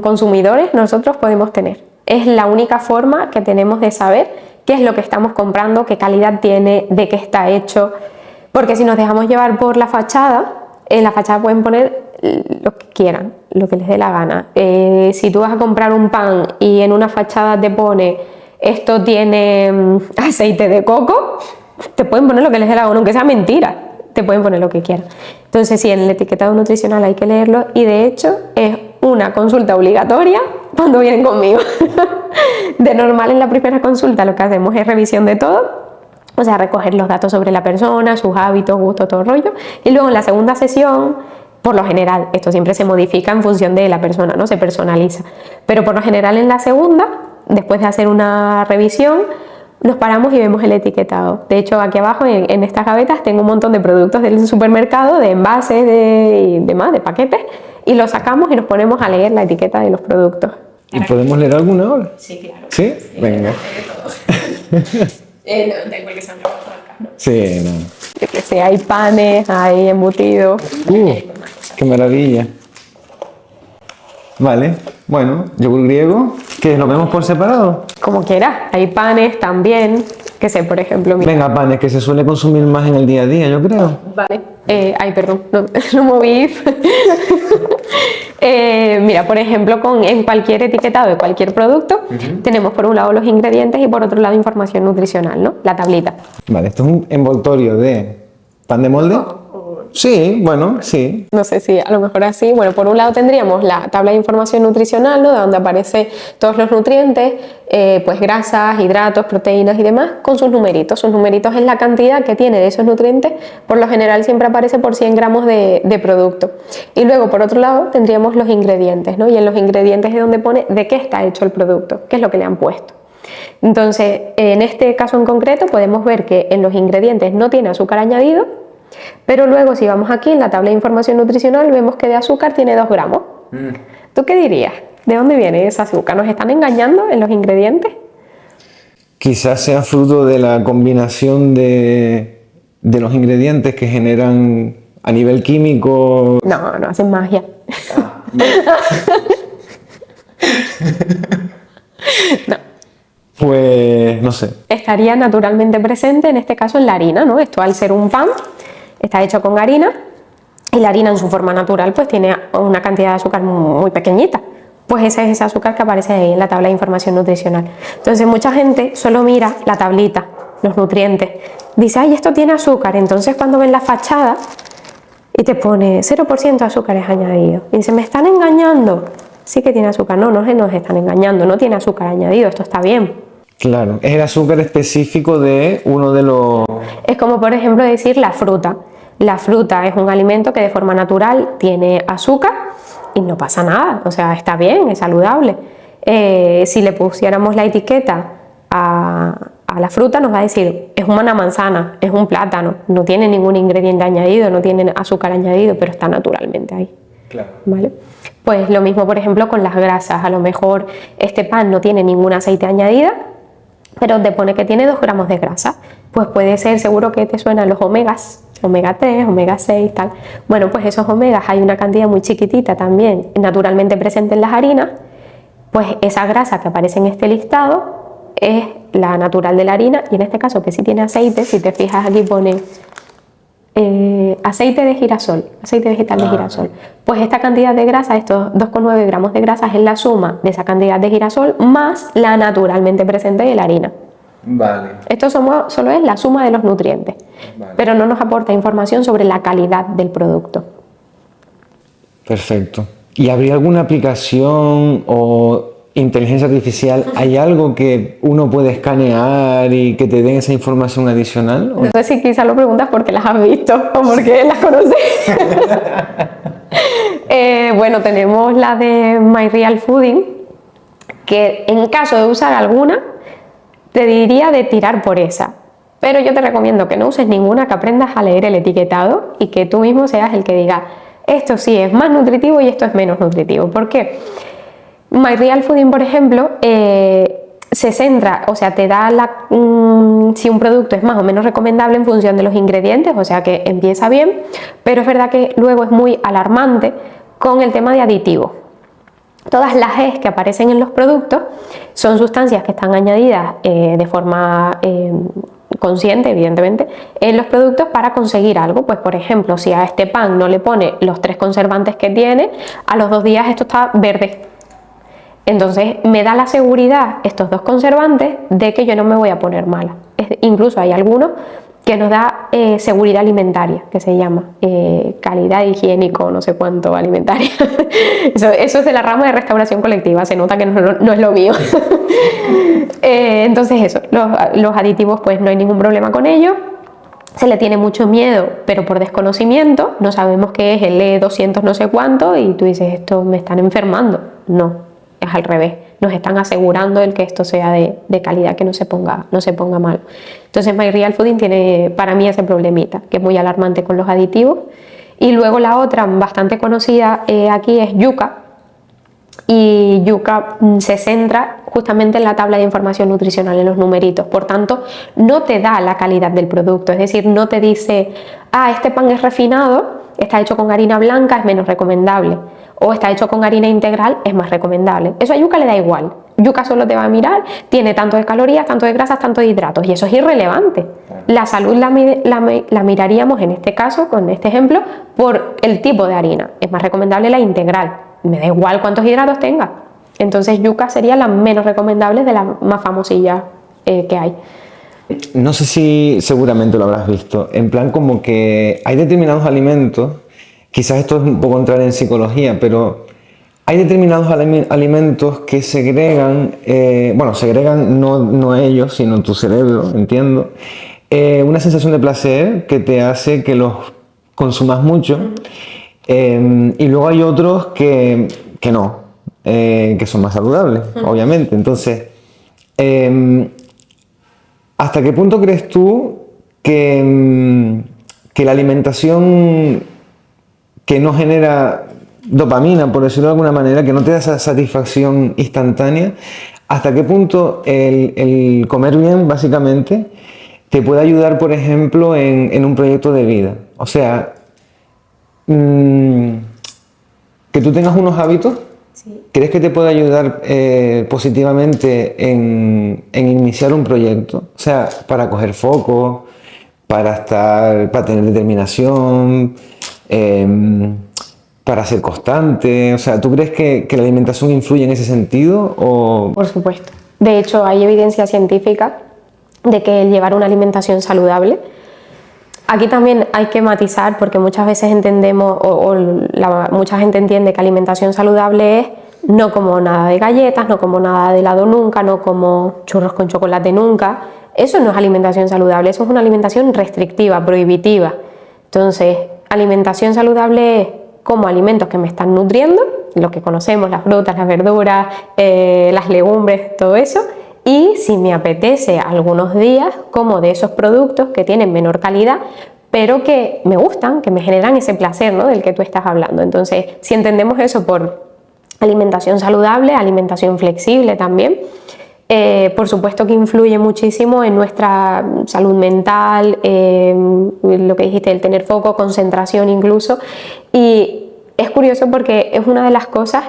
consumidores nosotros podemos tener. Es la única forma que tenemos de saber qué es lo que estamos comprando, qué calidad tiene, de qué está hecho. Porque si nos dejamos llevar por la fachada, en la fachada pueden poner lo que quieran, lo que les dé la gana. Si tú vas a comprar un pan y en una fachada te pone esto tiene aceite de coco, te pueden poner lo que les dé la gana, aunque sea mentira, te pueden poner lo que quieran. Entonces sí, en el etiquetado nutricional hay que leerlo y de hecho es una consulta obligatoria cuando vienen conmigo. De normal en la primera consulta lo que hacemos es revisión de todo, o sea, recoger los datos sobre la persona, sus hábitos, gustos, todo el rollo, y luego en la segunda sesión, por lo general, esto siempre se modifica en función de la persona, ¿no? Se personaliza, pero por lo general en la segunda, después de hacer una revisión, nos paramos y vemos el etiquetado. De hecho, aquí abajo en estas gavetas tengo un montón de productos del supermercado, de envases y demás, de paquetes, y los sacamos y nos ponemos a leer la etiqueta de los productos. ¿Y podemos leer alguna ahora? Sí, claro. ¿Sí? Venga. Da igual que sean de marca, ¿no? Sí, no. Yo que sé, hay panes, hay embutidos. ¡Qué maravilla! Vale, bueno, yogur griego, ¿qué? ¿Lo vemos por separado? Como quieras, hay panes también, que sé, por ejemplo, mira. Venga, panes, que se suele consumir más en el día a día, yo creo. Vale, ay, perdón, no, lo moví. Mira, por ejemplo, en cualquier etiquetado de cualquier producto, tenemos por un lado los ingredientes y por otro lado información nutricional, ¿no? La tablita. Vale, esto es un envoltorio de pan de molde. Sí, bueno, sí. No sé si a lo mejor así. Bueno, por un lado tendríamos la tabla de información nutricional, ¿no? Donde aparecen todos los nutrientes, pues grasas, hidratos, proteínas y demás, con sus numeritos. Sus numeritos es la cantidad que tiene de esos nutrientes. Por lo general siempre aparece por 100 gramos de producto. Y luego, por otro lado, tendríamos los ingredientes, ¿no? Y en los ingredientes es donde pone de qué está hecho el producto, qué es lo que le han puesto. Entonces, en este caso en concreto, podemos ver que en los ingredientes no tiene azúcar añadido. Pero luego si vamos aquí en la tabla de información nutricional vemos que de azúcar tiene 2 gramos. ¿Tú qué dirías? ¿De dónde viene ese azúcar? ¿Nos están engañando en los ingredientes? Quizás sea fruto de la combinación de los ingredientes que generan a nivel químico. No, no hacen magia. No. Pues no sé. Estaría naturalmente presente en este caso en la harina, ¿no? Esto al ser un pan está hecho con harina y la harina en su forma natural pues tiene una cantidad de azúcar muy pequeñita. Pues ese es ese azúcar que aparece ahí en la tabla de información nutricional. Entonces mucha gente solo mira la tablita, los nutrientes. Dice, ay, esto tiene azúcar. Entonces cuando ven la fachada y te pone 0% de azúcares añadidos. Y dice, ¿me están engañando? Sí que tiene azúcar. No, no nos están engañando, no tiene azúcar añadido, esto está bien. Claro, es el azúcar específico de uno de los... Es como por ejemplo decir la fruta. La fruta es un alimento que de forma natural tiene azúcar y no pasa nada, o sea, está bien, es saludable. Si le pusiéramos la etiqueta a la fruta nos va a decir, es una manzana, es un plátano, no tiene ningún ingrediente añadido, no tiene azúcar añadido, pero está naturalmente ahí. Claro. ¿Vale? Pues lo mismo por ejemplo con las grasas, a lo mejor este pan no tiene ningún aceite añadido, pero te pone que tiene 2 gramos de grasa, pues puede ser, seguro que te suenan los omegas, omega 3, omega 6, tal. Bueno, pues esos omegas hay una cantidad muy chiquitita también, naturalmente presente en las harinas, pues esa grasa que aparece en este listado es la natural de la harina, y en este caso que sí tiene aceite, si te fijas aquí pone aceite de girasol, aceite vegetal de girasol. Pues esta cantidad de grasa, estos 2,9 gramos de grasa, es la suma de esa cantidad de girasol más la naturalmente presente de la harina. Vale. Esto solo es la suma de los nutrientes, Vale. pero no nos aporta información sobre la calidad del producto. Perfecto. ¿Y habría alguna aplicación o inteligencia artificial? ¿Hay algo que uno puede escanear y que te den esa información adicional? No sé si quizás lo preguntas porque las has visto o porque las conoces. Bueno, tenemos la de My Real Fooding, que en caso de usar alguna, te diría de tirar por esa. Pero yo te recomiendo que no uses ninguna, que aprendas a leer el etiquetado y que tú mismo seas el que diga, esto sí es más nutritivo y esto es menos nutritivo. ¿Por qué? My Real Fooding, por ejemplo, se centra, o sea, te da si un producto es más o menos recomendable en función de los ingredientes, o sea que empieza bien, pero es verdad que luego es muy alarmante con el tema de aditivos. Todas las E's que aparecen en los productos son sustancias que están añadidas de forma consciente, evidentemente, en los productos para conseguir algo. Pues por ejemplo, si a este pan no le pone los 3 conservantes que tiene, a los 2 días esto está verde. Entonces me da la seguridad estos 2 conservantes de que yo no me voy a poner mala. Incluso hay algunos que nos da seguridad alimentaria, que se llama calidad higiénico, no sé cuánto alimentaria. Eso es de la rama de restauración colectiva, se nota que no es lo mío. Entonces eso, los aditivos pues no hay ningún problema con ellos. Se le tiene mucho miedo, pero por desconocimiento, no sabemos qué es el E200 no sé cuánto y tú dices, esto me están enfermando. No, es al revés, nos están asegurando el que esto sea de calidad, que no se ponga mal. Entonces My Real Fooding tiene para mí ese problemita, que es muy alarmante con los aditivos. Y luego la otra, bastante conocida aquí, es Yuka. Y Yuka se centra justamente en la tabla de información nutricional, en los numeritos. Por tanto, no te da la calidad del producto, es decir, no te dice, este pan es refinado, está hecho con harina blanca, es menos recomendable, o está hecho con harina integral, es más recomendable. Eso a Yuka le da igual. Yuka solo te va a mirar, tiene tanto de calorías, tanto de grasas, tanto de hidratos, y eso es irrelevante. La salud la miraríamos en este caso, con este ejemplo, por el tipo de harina. Es más recomendable la integral. Me da igual cuántos hidratos tenga. Entonces Yuka sería la menos recomendable de las más famosillas que hay. No sé si seguramente lo habrás visto, en plan como que hay determinados alimentos, quizás esto es un poco entrar en psicología, pero hay determinados alimentos que segregan, segregan no ellos, sino tu cerebro, entiendo, una sensación de placer que te hace que los consumas mucho. Y luego hay otros que no, que son más saludables, obviamente. Entonces, ¿hasta qué punto crees tú que la alimentación que no genera dopamina, por decirlo de alguna manera, que no te da esa satisfacción instantánea, hasta qué punto el comer bien, básicamente, te puede ayudar, por ejemplo, en un proyecto de vida? O sea, que tú tengas unos hábitos, sí. ¿Crees que te puede ayudar positivamente en iniciar un proyecto? O sea, para coger foco, para tener determinación, para ser constante. O sea, ¿tú crees que la alimentación influye en ese sentido? O... Por supuesto. De hecho, hay evidencia científica de que el llevar una alimentación saludable. Aquí también hay que matizar porque muchas veces entendemos mucha gente entiende que alimentación saludable es no como nada de galletas, no como nada de helado nunca, no como churros con chocolate nunca. Eso no es alimentación saludable, eso es una alimentación restrictiva, prohibitiva. Entonces, alimentación saludable es como alimentos que me están nutriendo, lo que conocemos, las frutas, las verduras, las legumbres, todo eso. Y si me apetece algunos días, como de esos productos que tienen menor calidad, pero que me gustan, que me generan ese placer, ¿no?, del que tú estás hablando. Entonces, si entendemos eso por alimentación saludable, alimentación flexible también, por supuesto que influye muchísimo en nuestra salud mental, lo que dijiste, el tener foco, concentración incluso. Y es curioso porque es una de las cosas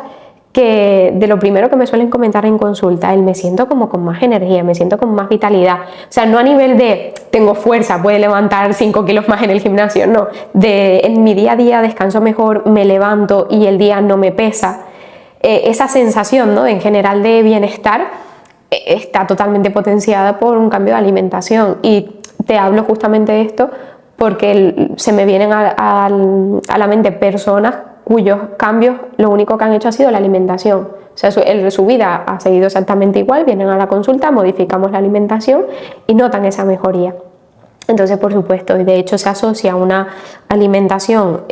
que de lo primero que me suelen comentar en consulta, me siento como con más energía, me siento con más vitalidad. O sea, no a nivel de tengo fuerza, puedo levantar 5 kilos más en el gimnasio, no. En mi día a día descanso mejor, me levanto y el día no me pesa. Esa sensación, ¿no?, en general de bienestar está totalmente potenciada por un cambio de alimentación. Y te hablo justamente de esto porque se me vienen a la mente personas cuyos cambios lo único que han hecho ha sido la alimentación. O sea, su vida ha seguido exactamente igual, vienen a la consulta, modificamos la alimentación y notan esa mejoría. Entonces, por supuesto, y de hecho se asocia a una alimentación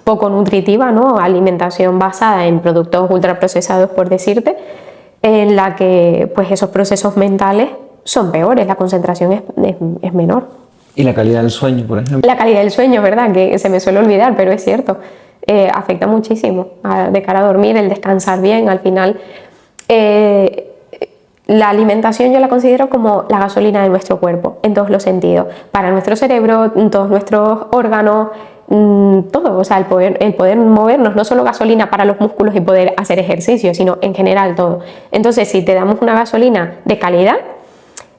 poco nutritiva, ¿no?, alimentación basada en productos ultraprocesados, por decirte, en la que pues esos procesos mentales son peores, la concentración es menor. ¿Y la calidad del sueño, por ejemplo? La calidad del sueño, ¿verdad?, que se me suele olvidar, pero es cierto. Afecta muchísimo de cara a dormir, el descansar bien. Al final, la alimentación yo la considero como la gasolina de nuestro cuerpo, en todos los sentidos, para nuestro cerebro, todos nuestros órganos, todo. O sea, el poder movernos, no solo gasolina para los músculos y poder hacer ejercicio, sino en general todo. Entonces, si te damos una gasolina de calidad,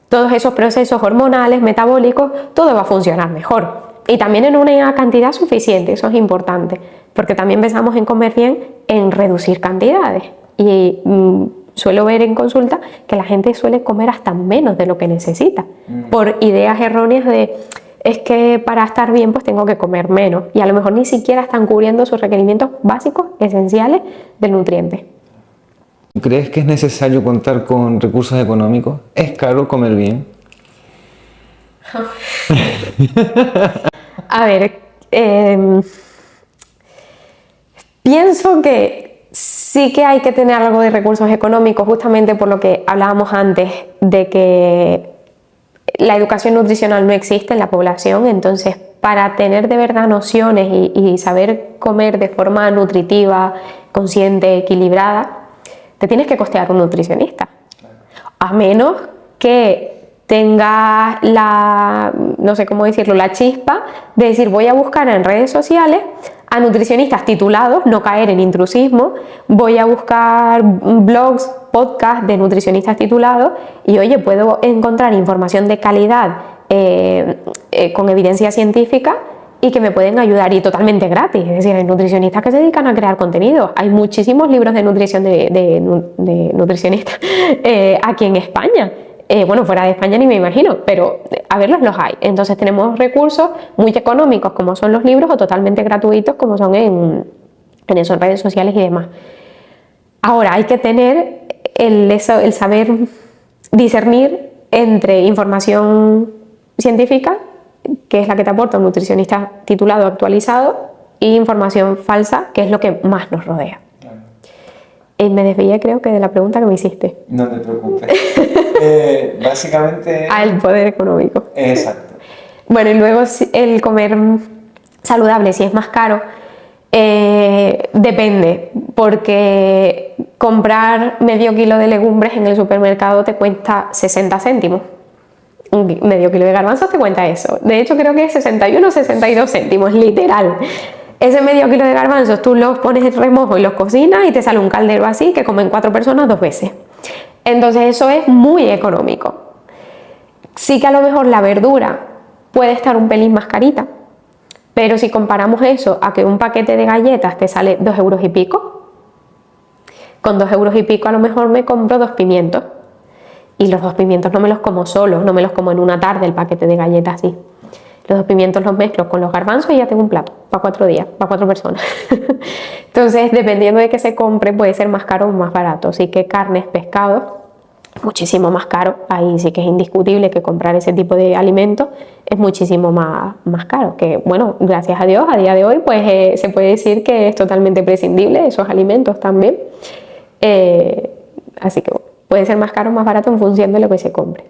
todos esos procesos hormonales, metabólicos, todo va a funcionar mejor. Y también en una cantidad suficiente, eso es importante, porque también pensamos en comer bien, en reducir cantidades. Y suelo ver en consulta que la gente suele comer hasta menos de lo que necesita, por ideas erróneas de es que para estar bien pues tengo que comer menos, y a lo mejor ni siquiera están cubriendo sus requerimientos básicos, esenciales del nutriente. ¿Crees que es necesario contar con recursos económicos? ¿Es caro comer bien? A ver, pienso que sí que hay que tener algo de recursos económicos, justamente por lo que hablábamos antes de que la educación nutricional no existe en la población. Entonces, para tener de verdad nociones y saber comer de forma nutritiva, consciente, equilibrada, te tienes que costear un nutricionista, a menos que tengas la, no sé cómo decirlo, la chispa de decir voy a buscar en redes sociales a nutricionistas titulados, no caer en intrusismo, voy a buscar blogs, podcasts de nutricionistas titulados y oye, puedo encontrar información de calidad con evidencia científica y que me pueden ayudar, y totalmente gratis. Es decir, hay nutricionistas que se dedican a crear contenido. Hay muchísimos libros de nutrición de nutricionistas aquí en España. Bueno, fuera de España ni me imagino, pero a verlos los hay. Entonces tenemos recursos muy económicos como son los libros, o totalmente gratuitos como son en redes sociales y demás. Ahora hay que tener el saber discernir entre información científica, que es la que te aporta un nutricionista titulado actualizado, e información falsa, que es lo que más nos rodea. Me desvié, creo que, de la pregunta que me hiciste. No te preocupes. Básicamente... El poder económico. Exacto. Bueno, y luego el comer saludable, si es más caro, depende, porque comprar medio kilo de legumbres en el supermercado te cuesta 60 céntimos. Medio kilo de garbanzos te cuenta eso. De hecho, creo que es 61 o 62 céntimos, literal. Ese medio kilo de garbanzos tú los pones en remojo y los cocinas y te sale un caldero así que comen 4 personas 2 veces. Entonces eso es muy económico. Sí que a lo mejor la verdura puede estar un pelín más carita, pero si comparamos eso a que un paquete de galletas te sale 2 euros y pico, con 2 euros y pico a lo mejor me compro 2 pimientos. Y los 2 pimientos no me los como solos, no me los como en una tarde el paquete de galletas así. Los 2 pimientos los mezclo con los garbanzos y ya tengo un plato para 4 días, para 4 personas. Entonces, dependiendo de qué se compre, puede ser más caro o más barato. Así que carnes, pescados, muchísimo más caro. Ahí sí que es indiscutible que comprar ese tipo de alimentos es muchísimo más caro. Que bueno, gracias a Dios, a día de hoy, pues se puede decir que es totalmente prescindible esos alimentos también. Así que puede ser más caro o más barato en función de lo que se compre.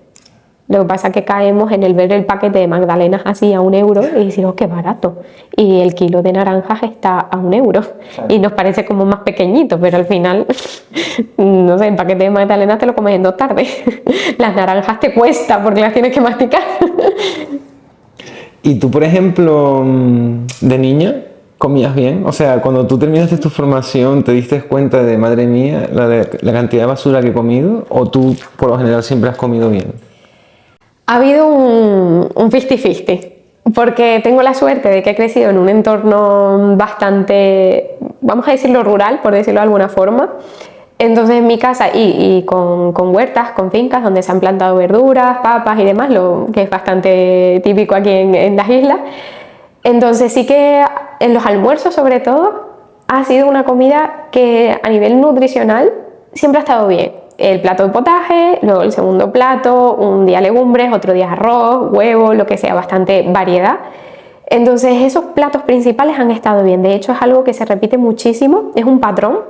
Lo que pasa es que caemos en el ver el paquete de magdalenas así a 1 euro y decir, oh, qué barato. Y el kilo de naranjas está a 1 euro. Claro. Y nos parece como más pequeñito, pero al final, no sé, el paquete de magdalenas te lo comes en 2 tardes. Las naranjas te cuesta porque las tienes que masticar. ¿Y tú, por ejemplo, de niña, comías bien? O sea, cuando tú terminaste tu formación, ¿te diste cuenta de, madre mía, la cantidad de basura que he comido? ¿O tú, por lo general, siempre has comido bien? Ha habido un 50-50, porque tengo la suerte de que he crecido en un entorno bastante, vamos a decirlo, rural, por decirlo de alguna forma. Entonces en mi casa y con huertas, con fincas donde se han plantado verduras, papas y demás, lo que es bastante típico aquí en las islas. Entonces sí que en los almuerzos sobre todo ha sido una comida que a nivel nutricional siempre ha estado bien. El plato de potaje, luego el segundo plato, un día legumbres, otro día arroz, huevo, lo que sea, bastante variedad. Entonces esos platos principales han estado bien. De hecho es algo que se repite muchísimo, es un patrón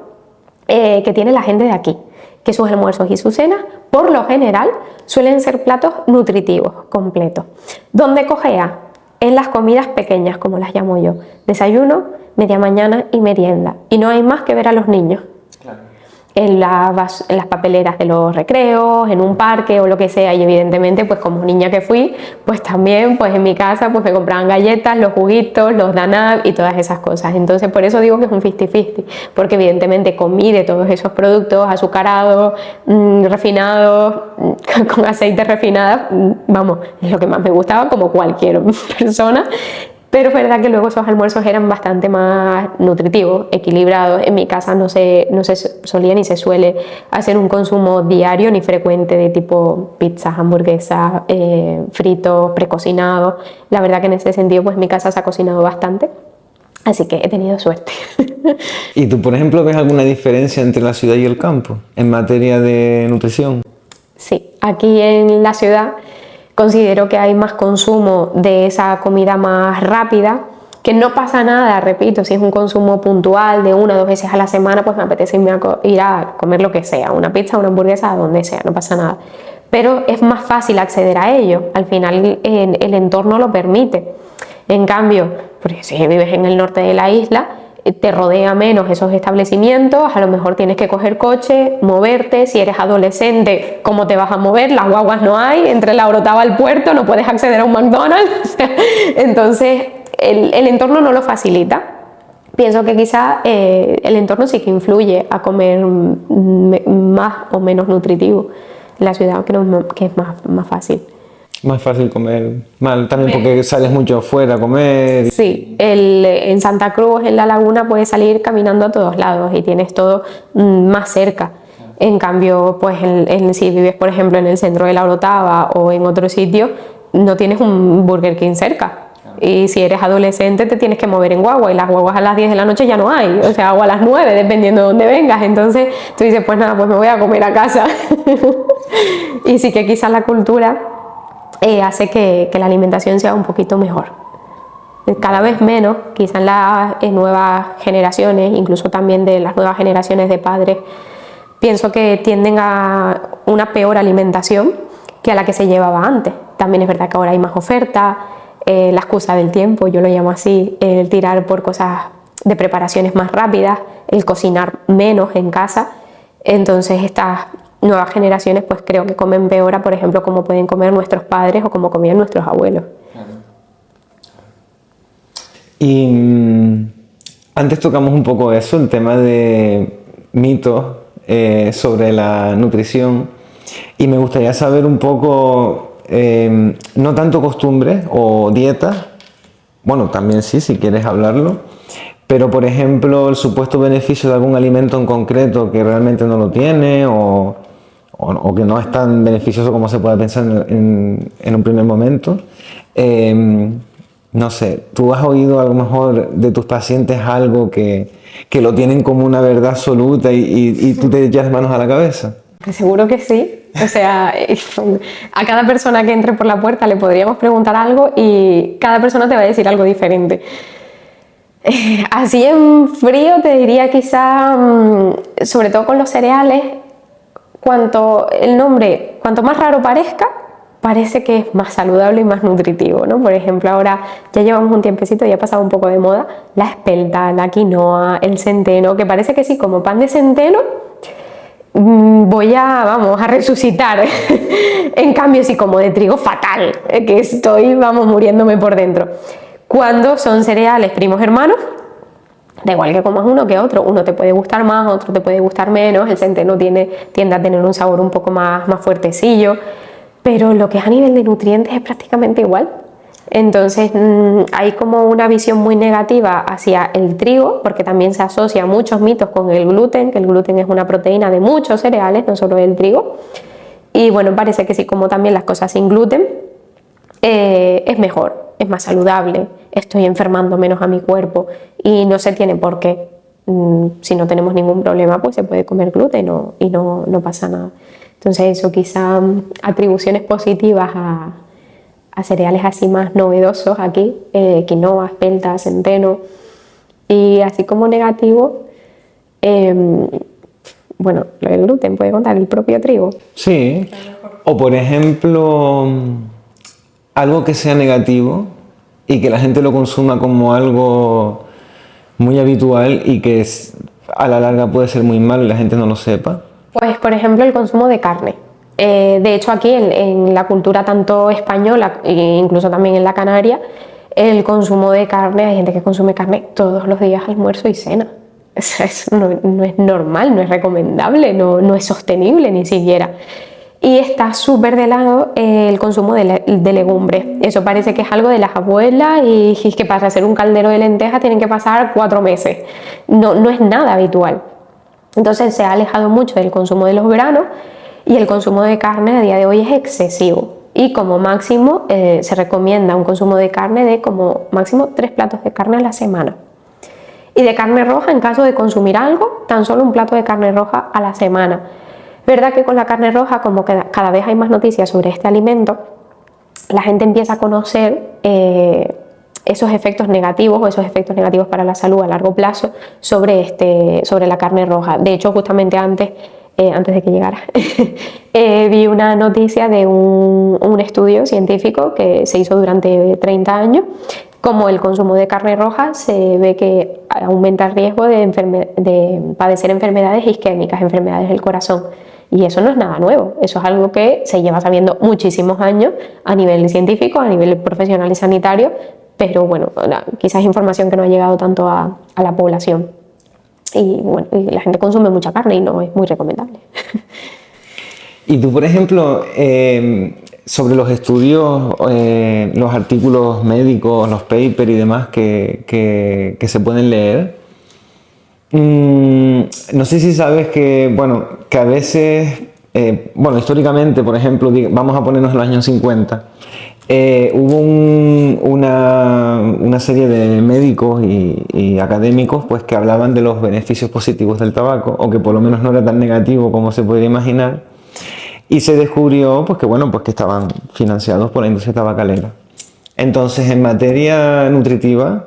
que tiene la gente de aquí, que sus almuerzos y sus cenas, por lo general, suelen ser platos nutritivos, completos. ¿Dónde cojea? En las comidas pequeñas, como las llamo yo. Desayuno, media mañana y merienda. Y no hay más que ver a los niños. Claro. En las papeleras de los recreos, en un parque o lo que sea, y evidentemente pues como niña que fui, pues también pues en mi casa pues me compraban galletas, los juguitos, los danab y todas esas cosas. Entonces por eso digo que es un 50-50, porque evidentemente comí de todos esos productos azucarados, refinados, con aceite refinado, vamos, es lo que más me gustaba como cualquier persona. Pero es verdad que luego esos almuerzos eran bastante más nutritivos, equilibrados. En mi casa no se solía ni se suele hacer un consumo diario ni frecuente de tipo pizzas, hamburguesas, fritos, precocinados. La verdad que en ese sentido pues mi casa se ha cocinado bastante, así que he tenido suerte. ¿Y tú, por ejemplo, ves alguna diferencia entre la ciudad y el campo en materia de nutrición? Sí, aquí en la ciudad considero que hay más consumo de esa comida más rápida, que no pasa nada, repito, si es un consumo puntual de 1 o 2 veces a la semana, pues me apetece ir a comer lo que sea, una pizza, una hamburguesa, donde sea, no pasa nada. Pero es más fácil acceder a ello, al final el entorno lo permite. En cambio, porque si vives en el norte de la isla, te rodea menos esos establecimientos, a lo mejor tienes que coger coche, moverte, si eres adolescente, ¿cómo te vas a mover? Las guaguas no hay, entre la Orotava al puerto no puedes acceder a un McDonald's, entonces el entorno no lo facilita. Pienso que quizá el entorno sí que influye a comer más o menos nutritivo en la ciudad, creo que es más fácil. Más fácil comer mal, también porque sales mucho afuera a comer. Sí, en Santa Cruz, en la laguna, puedes salir caminando a todos lados y tienes todo más cerca. En cambio, pues si vives, por ejemplo, en el centro de la Orotava o en otro sitio, no tienes un Burger King cerca. Y si eres adolescente te tienes que mover en guagua y las guaguas a las 10 de la noche ya no hay, o sea, o a las 9, dependiendo de dónde vengas. Entonces tú dices, pues nada, pues me voy a comer a casa. Y sí que quizás la cultura hace que la alimentación sea un poquito mejor. Cada vez menos, quizás en las nuevas generaciones, incluso también de las nuevas generaciones de padres, pienso que tienden a una peor alimentación que a la que se llevaba antes. También es verdad que ahora hay más oferta, la excusa del tiempo, yo lo llamo así, el tirar por cosas de preparaciones más rápidas, el cocinar menos en casa. Entonces estas nuevas generaciones pues creo que comen peor a, por ejemplo, como pueden comer nuestros padres o como comían nuestros abuelos. Y antes tocamos un poco eso, el tema de mitos sobre la nutrición, y me gustaría saber un poco, no tanto costumbres o dietas, bueno, también sí, si quieres hablarlo, pero por ejemplo el supuesto beneficio de algún alimento en concreto que realmente no lo tiene o que no es tan beneficioso como se puede pensar en un primer momento. No sé, ¿tú has oído a lo mejor de tus pacientes algo que lo tienen como una verdad absoluta y tú te echas manos a la cabeza? Te seguro que sí. O sea, a cada persona que entre por la puerta le podríamos preguntar algo y cada persona te va a decir algo diferente. Así en frío te diría quizá, sobre todo con los cereales, cuanto más raro parezca, parece que es más saludable y más nutritivo, ¿no? Por ejemplo, ahora ya llevamos un tiempecito y ha pasado un poco de moda la espelta, la quinoa, el centeno, que parece que sí, como pan de centeno voy a resucitar. En cambio, sí, como de trigo, fatal, que estoy, muriéndome por dentro. Cuando son cereales primos hermanos, da igual que comas uno que otro, uno te puede gustar más, otro te puede gustar menos, el centeno tiende a tener un sabor un poco más fuertecillo, pero lo que es a nivel de nutrientes es prácticamente igual. Entonces hay como una visión muy negativa hacia el trigo, porque también se asocia muchos mitos con el gluten, que el gluten es una proteína de muchos cereales, no solo del trigo. Y bueno, parece que sí, como también las cosas sin gluten, es mejor, es más saludable, estoy enfermando menos a mi cuerpo y no se tiene por qué. Si no tenemos ningún problema, pues se puede comer gluten y no pasa nada. Entonces eso quizá atribuciones positivas a cereales así más novedosos aquí, quinoa, espelta, centeno, y así como negativo, bueno, lo del gluten puede contar, el propio trigo. Sí, o por ejemplo, algo que sea negativo y que la gente lo consuma como algo muy habitual y que a la larga puede ser muy malo y la gente no lo sepa. Pues por ejemplo el consumo de carne. De hecho aquí en la cultura tanto española e incluso también en la canaria, el consumo de carne, hay gente que consume carne todos los días, almuerzo y cena. Eso no es normal, no es recomendable, no es sostenible ni siquiera. Y está súper de lado el consumo de legumbres. Eso parece que es algo de las abuelas y que para hacer un caldero de lentejas tienen que pasar 4 meses. No, no es nada habitual. Entonces se ha alejado mucho del consumo de los granos y el consumo de carne a día de hoy es excesivo. Y como máximo se recomienda un consumo de carne de como máximo 3 platos de carne a la semana. Y de carne roja, en caso de consumir algo, tan solo un plato de carne roja a la semana. Verdad que con la carne roja, como que cada vez hay más noticias sobre este alimento, la gente empieza a conocer esos efectos negativos o esos efectos negativos para la salud a largo plazo sobre la carne roja. De hecho, justamente antes de que llegara, vi una noticia de un estudio científico que se hizo durante 30 años, como el consumo de carne roja se ve que aumenta el riesgo de padecer enfermedades isquémicas, enfermedades del corazón. Y eso no es nada nuevo, eso es algo que se lleva sabiendo muchísimos años a nivel científico, a nivel profesional y sanitario, pero bueno, quizás información que no ha llegado tanto a la población. Y bueno, la gente consume mucha carne y no es muy recomendable. Y tú, por ejemplo, sobre los estudios, los artículos médicos, los papers y demás que se pueden leer, no sé si sabes que, bueno, que a veces, bueno, históricamente, por ejemplo, vamos a ponernos en los años 50, hubo una serie de médicos y académicos pues, que hablaban de los beneficios positivos del tabaco, o que por lo menos no era tan negativo como se podría imaginar, y se descubrió pues, que, bueno, pues, que estaban financiados por la industria tabacalera. Entonces, en materia nutritiva,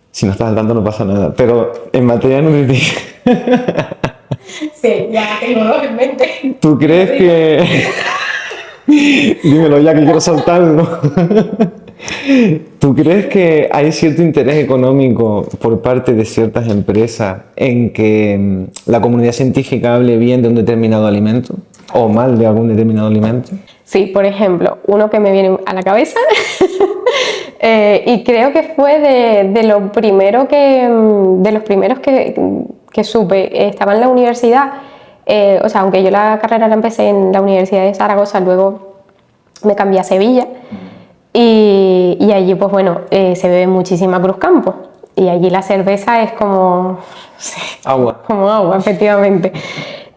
si no estás al tanto no pasa nada, pero en materia nutritiva... Sí, ya tengo 2 en mente. ¿Tú crees que...? Dímelo ya que quiero soltarlo. ¿Tú crees que hay cierto interés económico por parte de ciertas empresas en que la comunidad científica hable bien de un determinado alimento o mal de algún determinado alimento? Sí, por ejemplo, uno que me viene a la cabeza y creo que fue de los primeros que supe. Estaba en la universidad, o sea, aunque yo la carrera la empecé en la Universidad de Zaragoza, luego me cambié a Sevilla y allí pues bueno, se bebe muchísima Cruzcampo y allí la cerveza es como agua. Como agua, efectivamente.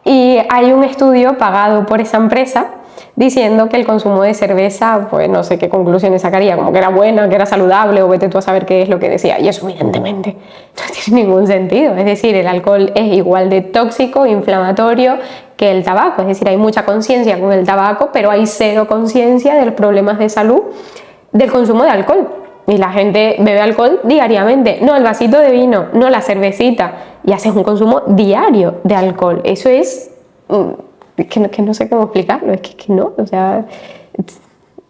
Y hay un estudio pagado por esa empresa diciendo que el consumo de cerveza, pues no sé qué conclusiones sacaría, como que era buena, que era saludable, o vete tú a saber qué es lo que decía. Y eso evidentemente no tiene ningún sentido. Es decir, el alcohol es igual de tóxico, inflamatorio que el tabaco. Es decir, hay mucha conciencia con el tabaco, pero hay cero conciencia de los problemas de salud del consumo de alcohol. Y la gente bebe alcohol diariamente. No el vasito de vino, no la cervecita. Y haces un consumo diario de alcohol. Eso es... que no sé cómo explicarlo, es que no, o sea,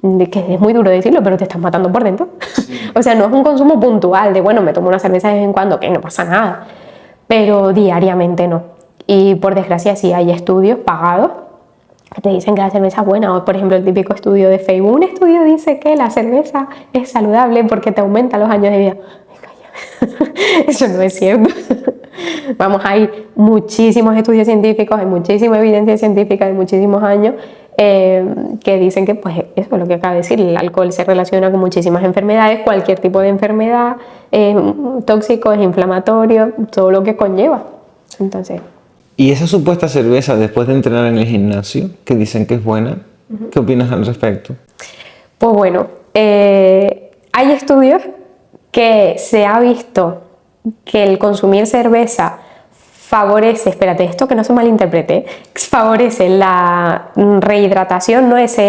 que es muy duro decirlo, pero te estás matando por dentro. Sí. O sea, no es un consumo puntual de, bueno, me tomo una cerveza de vez en cuando, que no pasa nada, pero diariamente no. Y por desgracia sí hay estudios pagados que te dicen que la cerveza es buena, o por ejemplo el típico estudio de Facebook, un estudio dice que la cerveza es saludable porque te aumenta los años de vida. Eso no es cierto. Vamos, hay muchísimos estudios científicos, hay muchísima evidencia científica de muchísimos años que dicen que, pues eso es lo que acabo de decir, el alcohol se relaciona con muchísimas enfermedades, cualquier tipo de enfermedad, tóxico, es inflamatorio, todo lo que conlleva. Entonces... ¿Y esa supuesta cerveza después de entrenar en el gimnasio, que dicen que es buena, qué opinas al respecto? Pues bueno, hay estudios que se ha visto que el consumir cerveza favorece, espérate, esto que no se malinterprete, favorece la rehidratación, ¿no? Esa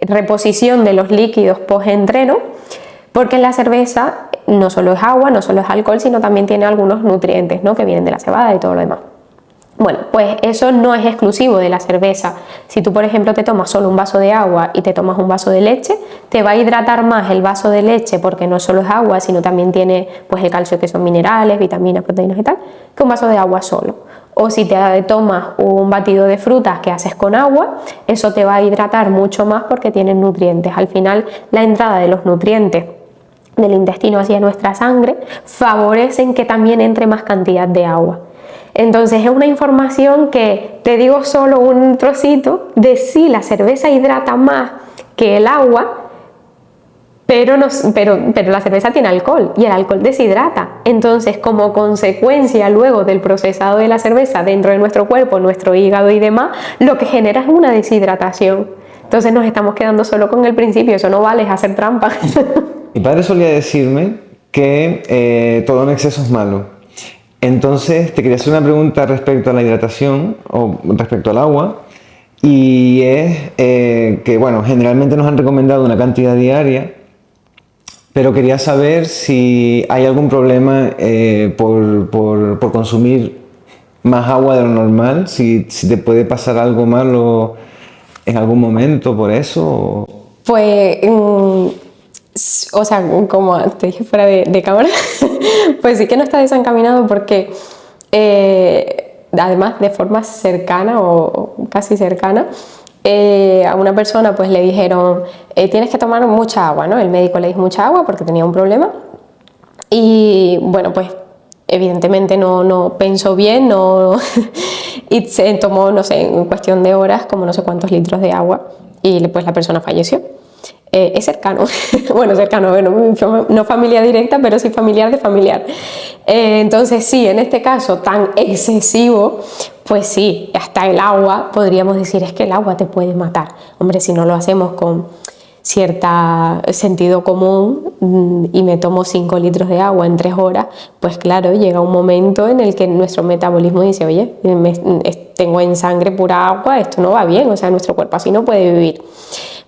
reposición de los líquidos post-entreno, porque la cerveza no solo es agua, no solo es alcohol, sino también tiene algunos nutrientes, ¿no? Que vienen de la cebada y todo lo demás. Bueno, pues eso no es exclusivo de la cerveza. Si tú, por ejemplo, te tomas solo un vaso de agua y te tomas un vaso de leche, te va a hidratar más el vaso de leche porque no solo es agua, sino también tiene pues, el calcio, que son minerales, vitaminas, proteínas y tal, que un vaso de agua solo. O si te tomas un batido de frutas que haces con agua, eso te va a hidratar mucho más porque tienen nutrientes. Al final, la entrada de los nutrientes del intestino hacia nuestra sangre favorecen que también entre más cantidad de agua. Entonces es una información que te digo solo un trocito de si la cerveza hidrata más que el agua, pero la cerveza tiene alcohol y el alcohol deshidrata. Entonces, como consecuencia luego del procesado de la cerveza dentro de nuestro cuerpo, nuestro hígado y demás, lo que genera es una deshidratación. Entonces nos estamos quedando solo con el principio, eso no vale, es hacer trampa. Mi padre solía decirme que todo en exceso es malo. Entonces te quería hacer una pregunta respecto a la hidratación o respecto al agua, y es que, bueno, generalmente nos han recomendado una cantidad diaria, pero quería saber si hay algún problema por consumir más agua de lo normal, si te puede pasar algo malo en algún momento por eso. Pues, o sea, como te dije fuera de cámara, pues sí que no está desencaminado porque además de forma cercana o casi cercana, a una persona pues le dijeron tienes que tomar mucha agua, ¿no? El médico le dijo mucha agua porque tenía un problema y bueno, pues evidentemente no pensó bien, no y se tomó, no sé, en cuestión de horas como no sé cuántos litros de agua y pues la persona falleció. Es cercano, bueno, no familia directa, pero sí familiar de familiar. Entonces sí, en este caso tan excesivo, pues sí, hasta el agua, podríamos decir, es que el agua te puede matar. Hombre, si no lo hacemos con cierto sentido común y me tomo 5 litros de agua en 3 horas, pues claro, llega un momento en el que nuestro metabolismo dice, oye, tengo en sangre pura agua, esto no va bien, o sea, nuestro cuerpo así no puede vivir.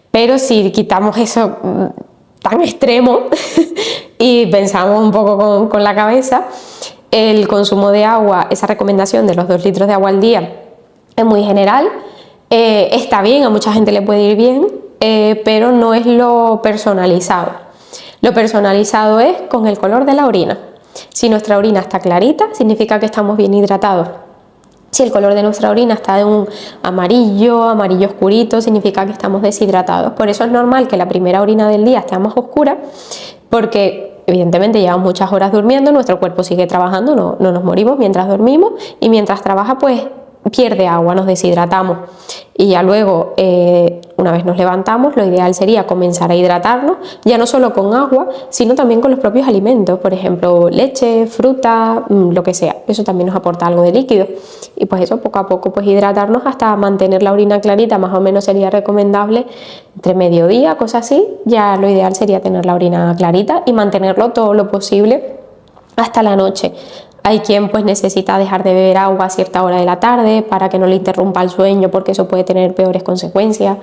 Pero si quitamos eso tan extremo y pensamos un poco con la cabeza, el consumo de agua, esa recomendación de los 2 litros de agua al día es muy general, está bien, a mucha gente le puede ir bien, pero no es lo personalizado. Lo personalizado es con el color de la orina. Si nuestra orina está clarita, significa que estamos bien hidratados. Si el color de nuestra orina está de un amarillo oscurito, significa que estamos deshidratados. Por eso es normal que la primera orina del día esté más oscura, porque evidentemente llevamos muchas horas durmiendo, nuestro cuerpo sigue trabajando, no nos morimos mientras dormimos y mientras trabaja pues pierde agua, nos deshidratamos. Y ya luego, una vez nos levantamos, lo ideal sería comenzar a hidratarnos, ya no solo con agua, sino también con los propios alimentos, por ejemplo, leche, fruta, lo que sea. Eso también nos aporta algo de líquido. Y pues eso, poco a poco, pues hidratarnos hasta mantener la orina clarita, más o menos sería recomendable entre mediodía, cosas así. Ya lo ideal sería tener la orina clarita y mantenerlo todo lo posible hasta la noche. Hay quien pues necesita dejar de beber agua a cierta hora de la tarde para que no le interrumpa el sueño porque eso puede tener peores consecuencias.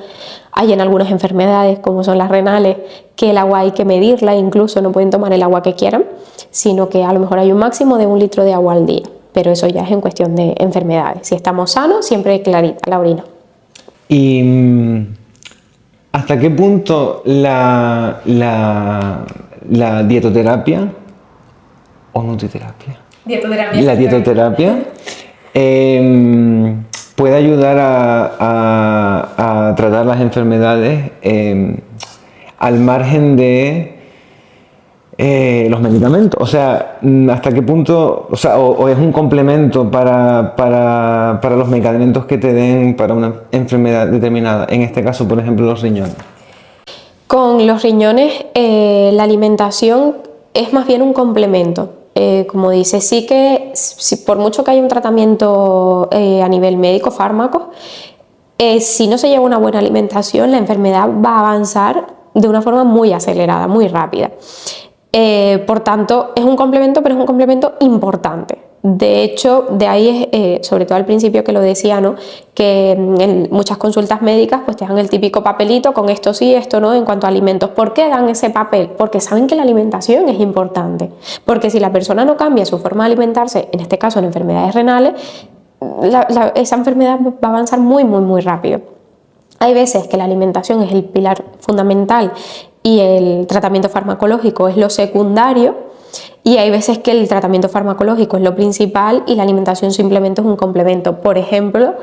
Hay en algunas enfermedades como son las renales que el agua hay que medirla, incluso no pueden tomar el agua que quieran, sino que a lo mejor hay un máximo de 1 litro de agua al día, pero eso ya es en cuestión de enfermedades. Si estamos sanos, siempre clarita la orina. ¿Y hasta qué punto la dietoterapia o nutriterapia? La dietoterapia puede ayudar a tratar las enfermedades al margen de los medicamentos. O sea, hasta qué punto, o sea, o es un complemento para los medicamentos que te den para una enfermedad determinada. En este caso, por ejemplo, los riñones. Con los riñones, la alimentación es más bien un complemento. Como dice, sí que si por mucho que haya un tratamiento a nivel médico, fármacos, si no se lleva una buena alimentación, la enfermedad va a avanzar de una forma muy acelerada, muy rápida. Por tanto, es un complemento, pero es un complemento importante. De hecho, de ahí es, sobre todo al principio que lo decía, ¿no? Que en muchas consultas médicas pues te dan el típico papelito con esto sí, esto no en cuanto a alimentos. ¿Por qué dan ese papel? Porque saben que la alimentación es importante. Porque si la persona no cambia su forma de alimentarse, en este caso en enfermedades renales, esa enfermedad va a avanzar muy rápido. Hay veces que la alimentación es el pilar fundamental y el tratamiento farmacológico es lo secundario. Y hay veces que el tratamiento farmacológico es lo principal y la alimentación simplemente es un complemento. Por ejemplo,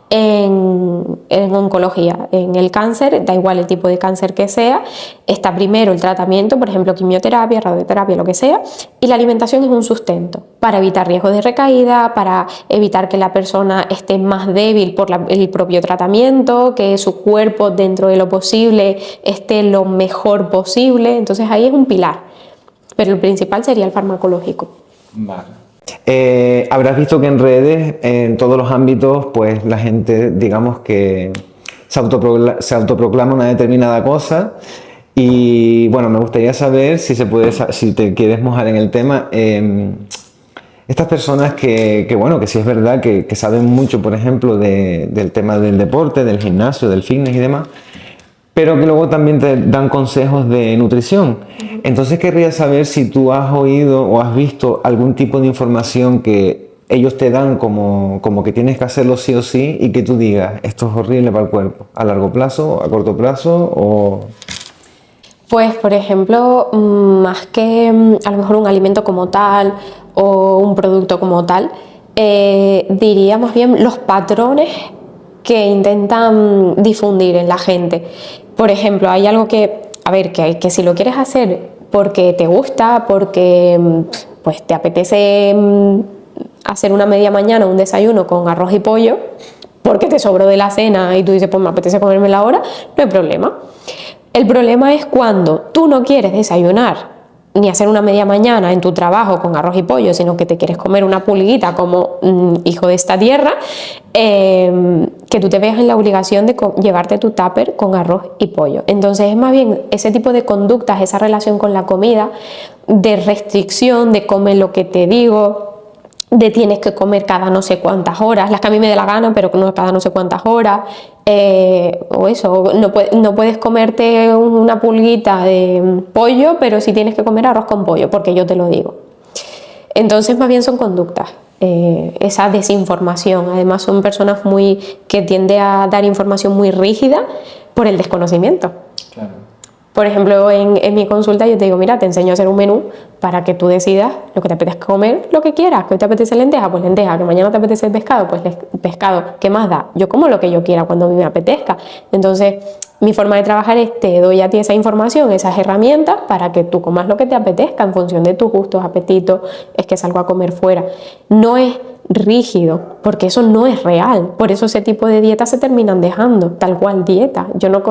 en oncología, en el cáncer, da igual el tipo de cáncer que sea, está primero el tratamiento, por ejemplo, quimioterapia, radioterapia, lo que sea, y la alimentación es un sustento para evitar riesgos de recaída, para evitar que la persona esté más débil por el propio tratamiento, que su cuerpo dentro de lo posible esté lo mejor posible. Entonces ahí es un pilar, pero el principal sería el farmacológico. Vale. Habrás visto que en redes, en todos los ámbitos, pues la gente, digamos que se autoproclama una determinada cosa y bueno, me gustaría saber si si te quieres mojar en el tema, estas personas bueno, que sí es verdad que saben mucho, por ejemplo, del tema del deporte, del gimnasio, del fitness y demás, pero que luego también te dan consejos de nutrición. Entonces querría saber si tú has oído o has visto algún tipo de información que ellos te dan como que tienes que hacerlo sí o sí y que tú digas, esto es horrible para el cuerpo, a largo plazo, a corto plazo o... Pues, por ejemplo, más que a lo mejor un alimento como tal o un producto como tal, diría más bien los patrones que intentan difundir en la gente. Por ejemplo, hay algo que si lo quieres hacer porque te gusta, porque pues te apetece hacer una media mañana, un desayuno con arroz y pollo, porque te sobró de la cena y tú dices, pues me apetece comérmela ahora, no hay problema. El problema es cuando tú no quieres desayunar ni hacer una media mañana en tu trabajo con arroz y pollo, sino que te quieres comer una pulguita como hijo de esta tierra, que tú te veas en la obligación de llevarte tu tupper con arroz y pollo. Entonces es más bien ese tipo de conductas, esa relación con la comida, de restricción, de comer lo que te digo, de tienes que comer cada no sé cuántas horas, las que a mí me dé la gana, pero no cada no sé cuántas horas, o eso, no puedes comerte una pulguita de pollo, pero sí tienes que comer arroz con pollo, porque yo te lo digo. Entonces más bien son conductas, esa desinformación. Además son personas que tienden a dar información muy rígida por el desconocimiento. Claro. Por ejemplo, en mi consulta yo te digo, mira, te enseño a hacer un menú para que tú decidas lo que te apetezca comer, lo que quieras. ¿Que hoy te apetece lenteja? Pues lenteja. ¿Que mañana te apetece pescado? Pues pescado. ¿Qué más da? Yo como lo que yo quiera cuando a mí me apetezca. Entonces, mi forma de trabajar es, te doy a ti esa información, esas herramientas para que tú comas lo que te apetezca en función de tus gustos, apetitos, es que salgo a comer fuera. No es rígido, porque eso no es real. Por eso ese tipo de dietas se terminan dejando, tal cual dieta. Yo no...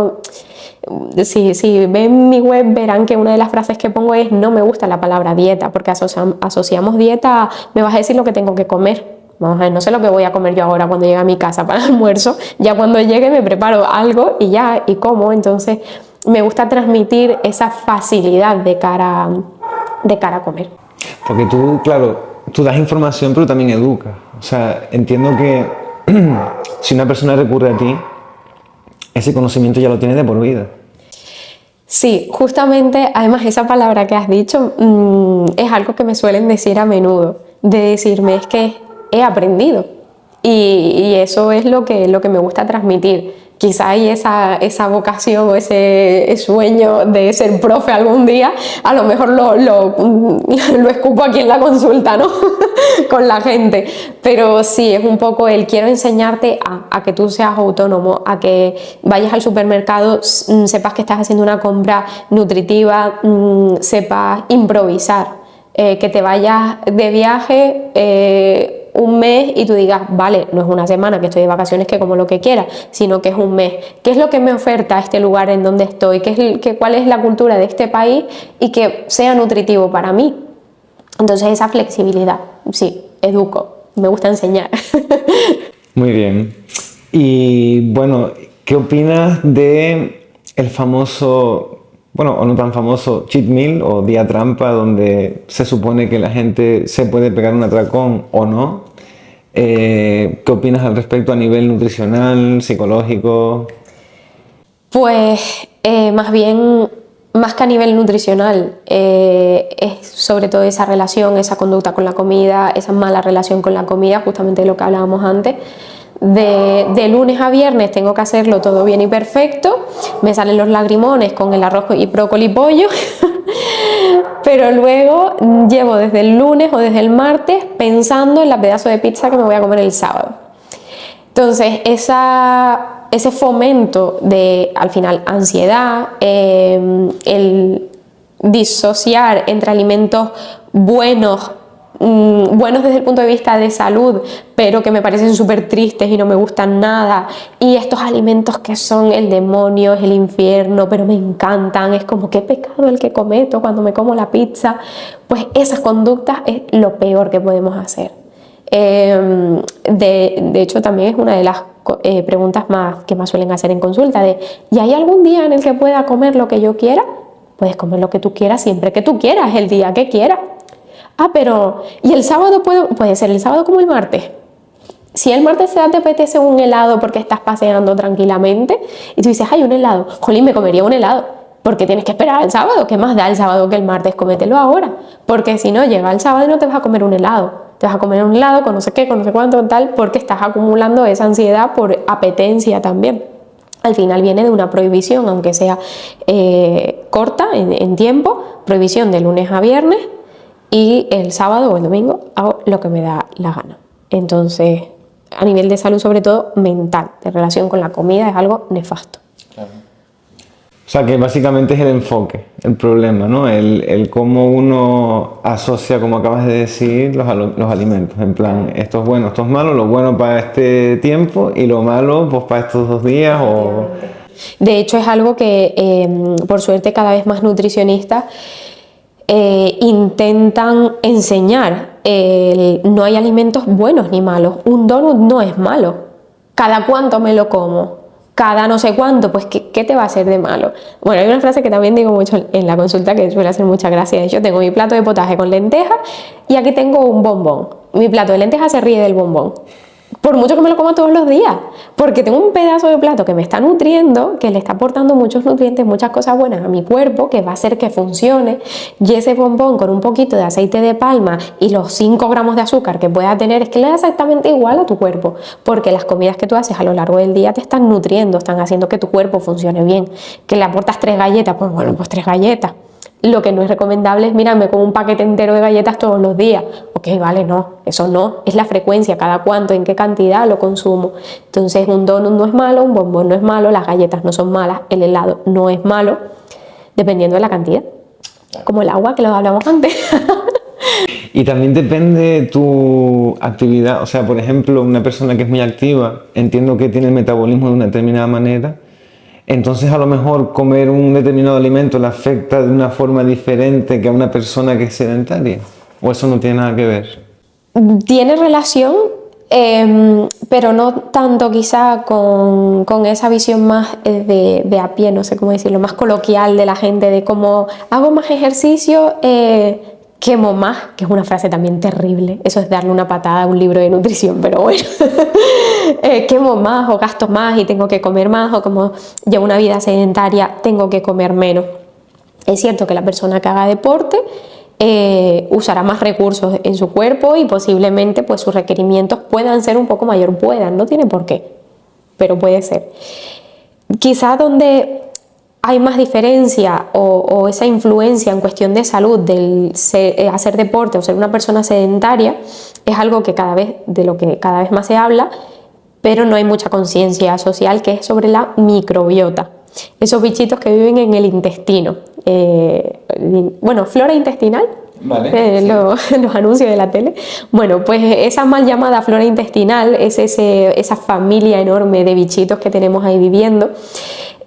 Si ven mi web verán que una de las frases que pongo es no me gusta la palabra dieta, porque asociamos dieta a me vas a decir lo que tengo que comer. Vamos a ver, no sé lo que voy a comer yo ahora cuando llegue a mi casa para el almuerzo, ya cuando llegue me preparo algo y como. Entonces me gusta transmitir esa facilidad de cara a comer. Porque tú, claro, tú das información pero también educas. O sea, entiendo que si una persona recurre a ti, ese conocimiento ya lo tiene de por vida. Sí, justamente, además esa palabra que has dicho es algo que me suelen decir a menudo, de decirme es que he aprendido y eso es lo que me gusta transmitir. Quizá hay esa vocación o ese sueño de ser profe algún día, a lo mejor lo escupo aquí en la consulta, ¿no? Con la gente, pero sí, es un poco el quiero enseñarte a que tú seas autónomo, a que vayas al supermercado, sepas que estás haciendo una compra nutritiva, sepas improvisar, que te vayas de viaje un mes y tú digas, vale, no es una semana que estoy de vacaciones que como lo que quiera, sino que es un mes. ¿Qué es lo que me oferta este lugar en donde estoy? ¿Cuál es la cultura de este país? Y que sea nutritivo para mí. Entonces esa flexibilidad, sí, educo, me gusta enseñar. Muy bien. Y bueno, ¿qué opinas de el famoso, bueno, o no tan famoso, cheat meal o día trampa, donde se supone que la gente se puede pegar un atracón o no? ¿Qué opinas al respecto a nivel nutricional, psicológico? Pues más bien, más que a nivel nutricional, es sobre todo esa relación, esa conducta con la comida, esa mala relación con la comida, justamente de lo que hablábamos antes. De lunes a viernes tengo que hacerlo todo bien y perfecto, me salen los lagrimones con el arroz y brócoli y pollo, pero luego llevo desde el lunes o desde el martes pensando en la pedazo de pizza que me voy a comer el sábado. Entonces, ese fomento de, al final, ansiedad, el disociar entre alimentos buenos desde el punto de vista de salud, pero que me parecen súper tristes y no me gustan nada, y estos alimentos que son el demonio, es el infierno, pero me encantan, es como qué pecado el que cometo cuando me como la pizza. Pues esas conductas es lo peor que podemos hacer. De hecho, también es una de las preguntas que más suelen hacer en consulta, ¿y hay algún día en el que pueda comer lo que yo quiera? Puedes comer lo que tú quieras siempre que tú quieras, el día que quieras. Pero ¿y el sábado puede ser el sábado como el martes? Si el martes te apetece un helado porque estás paseando tranquilamente y tú dices, hay un helado, jolín, me comería un helado, porque tienes que esperar al sábado, ¿qué más da el sábado que el martes? Cómetelo ahora, porque si no, llega el sábado y no te vas a comer un helado, te vas a comer un helado con no sé qué, con no sé cuánto, tal, porque estás acumulando esa ansiedad por apetencia también. Al final viene de una prohibición, aunque sea corta en tiempo, prohibición de lunes a viernes, y el sábado o el domingo hago lo que me da la gana. Entonces, a nivel de salud, sobre todo mental, de relación con la comida, es algo nefasto. Claro. O sea, que básicamente es el enfoque, el problema, ¿no? El cómo uno asocia, como acabas de decir, los alimentos. En plan, esto es bueno, esto es malo, lo bueno para este tiempo y lo malo pues para estos 2 días o... De hecho, es algo que, por suerte, cada vez más nutricionistas intentan enseñar. No hay alimentos buenos ni malos. Un donut no es malo. ¿Cada cuánto me lo como? Cada no sé cuánto, pues ¿qué te va a hacer de malo? Bueno, hay una frase que también digo mucho en la consulta que suele hacer mucha gracia. Yo tengo mi plato de potaje con lentejas y aquí tengo un bombón. Mi plato de lentejas se ríe del bombón, por mucho que me lo coma todos los días, porque tengo un pedazo de plato que me está nutriendo, que le está aportando muchos nutrientes, muchas cosas buenas a mi cuerpo, que va a hacer que funcione, y ese bombón con un poquito de aceite de palma y los 5 gramos de azúcar que pueda tener, es que le da exactamente igual a tu cuerpo, porque las comidas que tú haces a lo largo del día te están nutriendo, están haciendo que tu cuerpo funcione bien. Que le aportas 3 galletas, pues bueno, pues 3 galletas. Lo que no es recomendable es mirarme con un paquete entero de galletas todos los días. Ok, vale, no, eso no, es la frecuencia, cada cuánto, en qué cantidad lo consumo. Entonces un donut no es malo, un bombón no es malo, las galletas no son malas, el helado no es malo, dependiendo de la cantidad. Como el agua, que lo hablamos antes. Y también depende de tu actividad. O sea, por ejemplo, una persona que es muy activa, entiendo que tiene el metabolismo de una determinada manera. Entonces, a lo mejor comer un determinado alimento le afecta de una forma diferente que a una persona que es sedentaria. ¿O eso no tiene nada que ver? Tiene relación, pero no tanto quizá con esa visión más de a pie, no sé cómo decirlo, más coloquial de la gente, de cómo hago más ejercicio, quemo más, que es una frase también terrible. Eso es darle una patada a un libro de nutrición, pero bueno. Quemo más o gasto más y tengo que comer más, o como llevo una vida sedentaria tengo que comer menos. Es cierto que la persona que haga deporte usará más recursos en su cuerpo y posiblemente pues sus requerimientos puedan ser un poco mayor, no tiene por qué, pero puede ser. Quizá donde hay más diferencia o esa influencia en cuestión de salud del hacer deporte o ser una persona sedentaria es algo de lo que cada vez más se habla, pero no hay mucha conciencia social, que es sobre la microbiota. Esos bichitos que viven en el intestino. Flora intestinal, vale, sí. Los anuncios de la tele. Bueno, pues esa mal llamada flora intestinal es esa familia enorme de bichitos que tenemos ahí viviendo.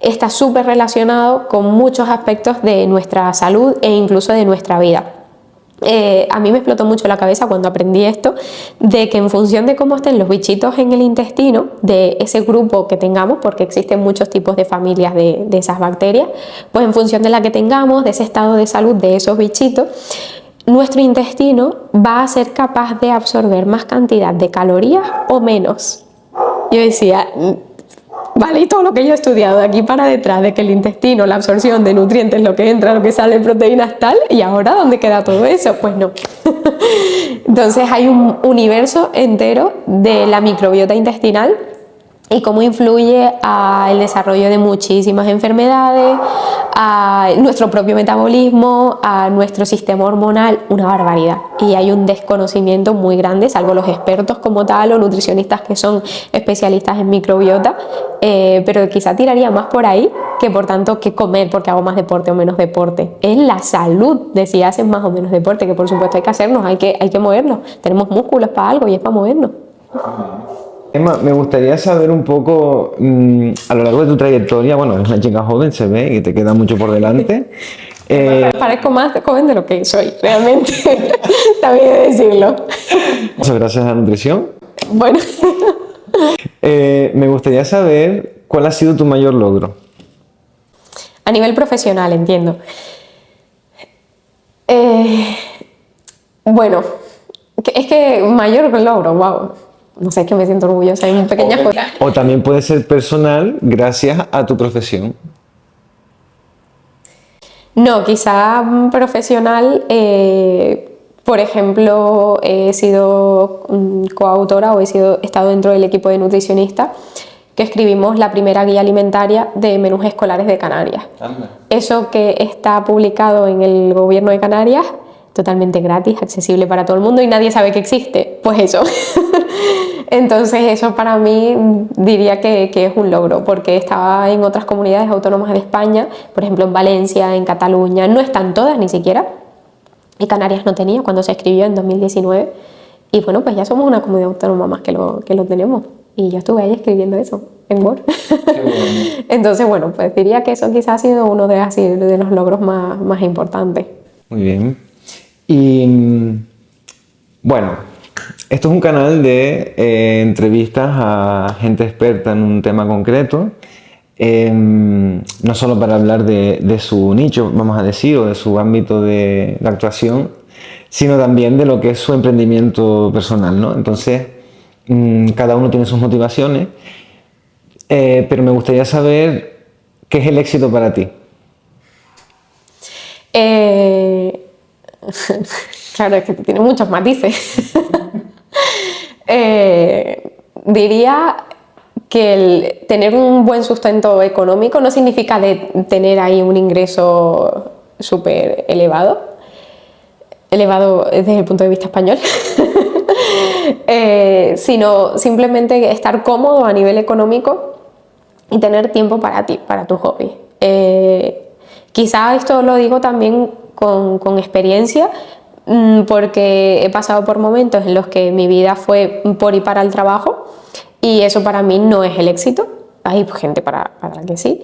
Está súper relacionado con muchos aspectos de nuestra salud e incluso de nuestra vida. A mí me explotó mucho la cabeza cuando aprendí esto, de que en función de cómo estén los bichitos en el intestino, de ese grupo que tengamos, porque existen muchos tipos de familias de esas bacterias, pues en función de la que tengamos, de ese estado de salud de esos bichitos, nuestro intestino va a ser capaz de absorber más cantidad de calorías o menos. Yo decía, vale, y todo lo que yo he estudiado de aquí para detrás, de que el intestino, la absorción de nutrientes, lo que entra, lo que sale, proteínas, tal, y ahora ¿dónde queda todo eso? Pues no. Entonces hay un universo entero de la microbiota intestinal y cómo influye al desarrollo de muchísimas enfermedades, a nuestro propio metabolismo, a nuestro sistema hormonal, una barbaridad. Y hay un desconocimiento muy grande, salvo los expertos como tal o nutricionistas que son especialistas en microbiota, pero quizá tiraría más por ahí que por tanto que comer porque hago más deporte o menos deporte. Es la salud de si haces más o menos deporte, que por supuesto hay que hacernos, hay que movernos. Tenemos músculos para algo y es para movernos. Emma, me gustaría saber un poco, a lo largo de tu trayectoria, bueno, eres una chica joven, se ve, y te queda mucho por delante. Parezco más joven de lo que soy, realmente, también he de decirlo. Eso gracias a la nutrición. Bueno. Me gustaría saber cuál ha sido tu mayor logro. A nivel profesional, entiendo. Bueno, es que mayor logro, wow. No sé, es que me siento orgullosa de pequeñas cosas. O también puede ser personal gracias a tu profesión. No, quizá profesional, por ejemplo, he sido coautora o he estado dentro del equipo de nutricionistas que escribimos la primera guía alimentaria de menús escolares de Canarias. Eso que está publicado en el gobierno de Canarias, totalmente gratis, accesible para todo el mundo y nadie sabe que existe, pues eso. Entonces eso para mí diría que es un logro, porque estaba en otras comunidades autónomas de España, por ejemplo en Valencia, en Cataluña, no están todas ni siquiera, y Canarias no tenía cuando se escribió en 2019, y bueno, pues ya somos una comunidad autónoma más que lo tenemos, y yo estuve ahí escribiendo eso en Word. Qué bueno. Entonces bueno, pues diría que eso quizás ha sido uno de los logros más importantes. Muy bien. Y bueno, esto es un canal de entrevistas a gente experta en un tema concreto, no solo para hablar de su nicho, vamos a decir, o de su ámbito de actuación, sino también de lo que es su emprendimiento personal, ¿no? Entonces, cada uno tiene sus motivaciones, pero me gustaría saber qué es el éxito para ti. Claro, es que tiene muchos matices. Diría que el tener un buen sustento económico no significa tener ahí un ingreso súper elevado desde el punto de vista español, sino simplemente estar cómodo a nivel económico y tener tiempo para ti, para tu hobby. Quizá esto lo digo también con experiencia, porque he pasado por momentos en los que mi vida fue por y para el trabajo y eso para mí no es el éxito. Hay gente para la que sí,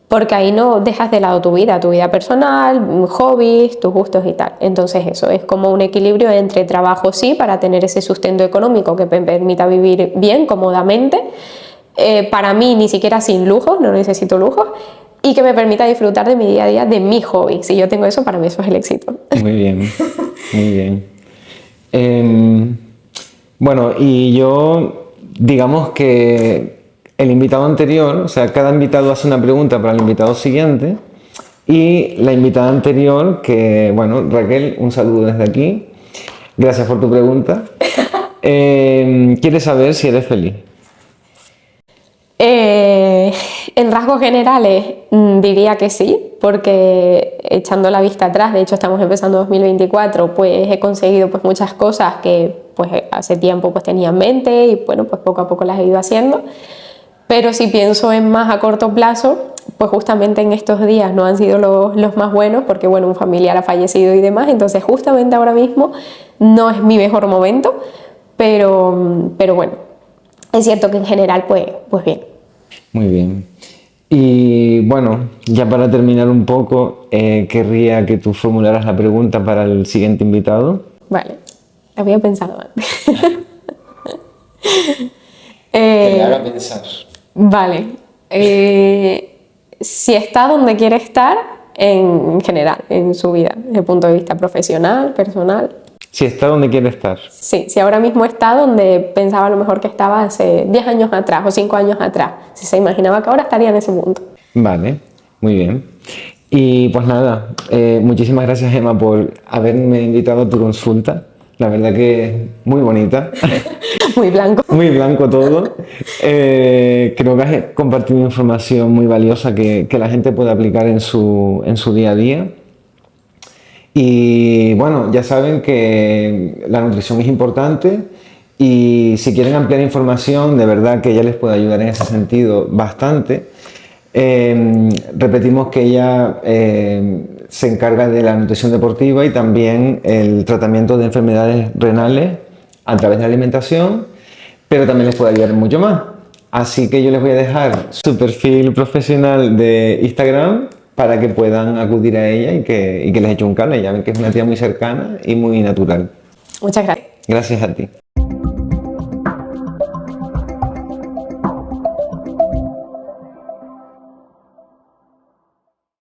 porque ahí no dejas de lado tu vida personal, hobbies, tus gustos y tal. Entonces eso es como un equilibrio entre trabajo sí para tener ese sustento económico que me permita vivir bien, cómodamente, para mí ni siquiera sin lujos, no necesito lujos, y que me permita disfrutar de mi día a día, de mi hobby. Si yo tengo eso, para mí eso es el éxito. Muy bien, muy bien. Bueno, y yo, digamos que el invitado anterior, o sea, cada invitado hace una pregunta para el invitado siguiente, y la invitada anterior, que, bueno, Raquel, un saludo desde aquí, gracias por tu pregunta, quiere saber si eres feliz. En rasgos generales diría que sí, porque echando la vista atrás, de hecho estamos empezando 2024, pues he conseguido pues muchas cosas que pues hace tiempo pues tenía en mente y bueno, pues poco a poco las he ido haciendo. Pero si pienso en más a corto plazo, pues justamente en estos días no han sido los más buenos, porque bueno, un familiar ha fallecido y demás, entonces justamente ahora mismo no es mi mejor momento, pero bueno, es cierto que en general pues bien. Muy bien. Y bueno, ya para terminar un poco, querría que tú formularas la pregunta para el siguiente invitado. Vale, la había pensado antes. Que le haga pensar. Vale. Si está donde quiere estar en general, en su vida, desde el punto de vista profesional, personal. Si está donde quiere estar. Sí, si ahora mismo está donde pensaba a lo mejor que estaba hace 10 años atrás o 5 años atrás. Si se imaginaba que ahora estaría en ese punto. Vale, muy bien. Y pues nada, muchísimas gracias, Emma, por haberme invitado a tu consulta. La verdad que es muy bonita. Muy blanco. Muy blanco todo. Creo que has compartido información muy valiosa que la gente puede aplicar en su día a día. Y bueno, ya saben que la nutrición es importante y si quieren ampliar información, de verdad que ella les puede ayudar en ese sentido bastante. Repetimos que ella se encarga de la nutrición deportiva y también el tratamiento de enfermedades renales a través de la alimentación, pero también les puede ayudar en mucho más. Así que yo les voy a dejar su perfil profesional de Instagram para que puedan acudir a ella y que les eche un cable. Ya ven que es una tía muy cercana y muy natural. Muchas gracias. Gracias a ti.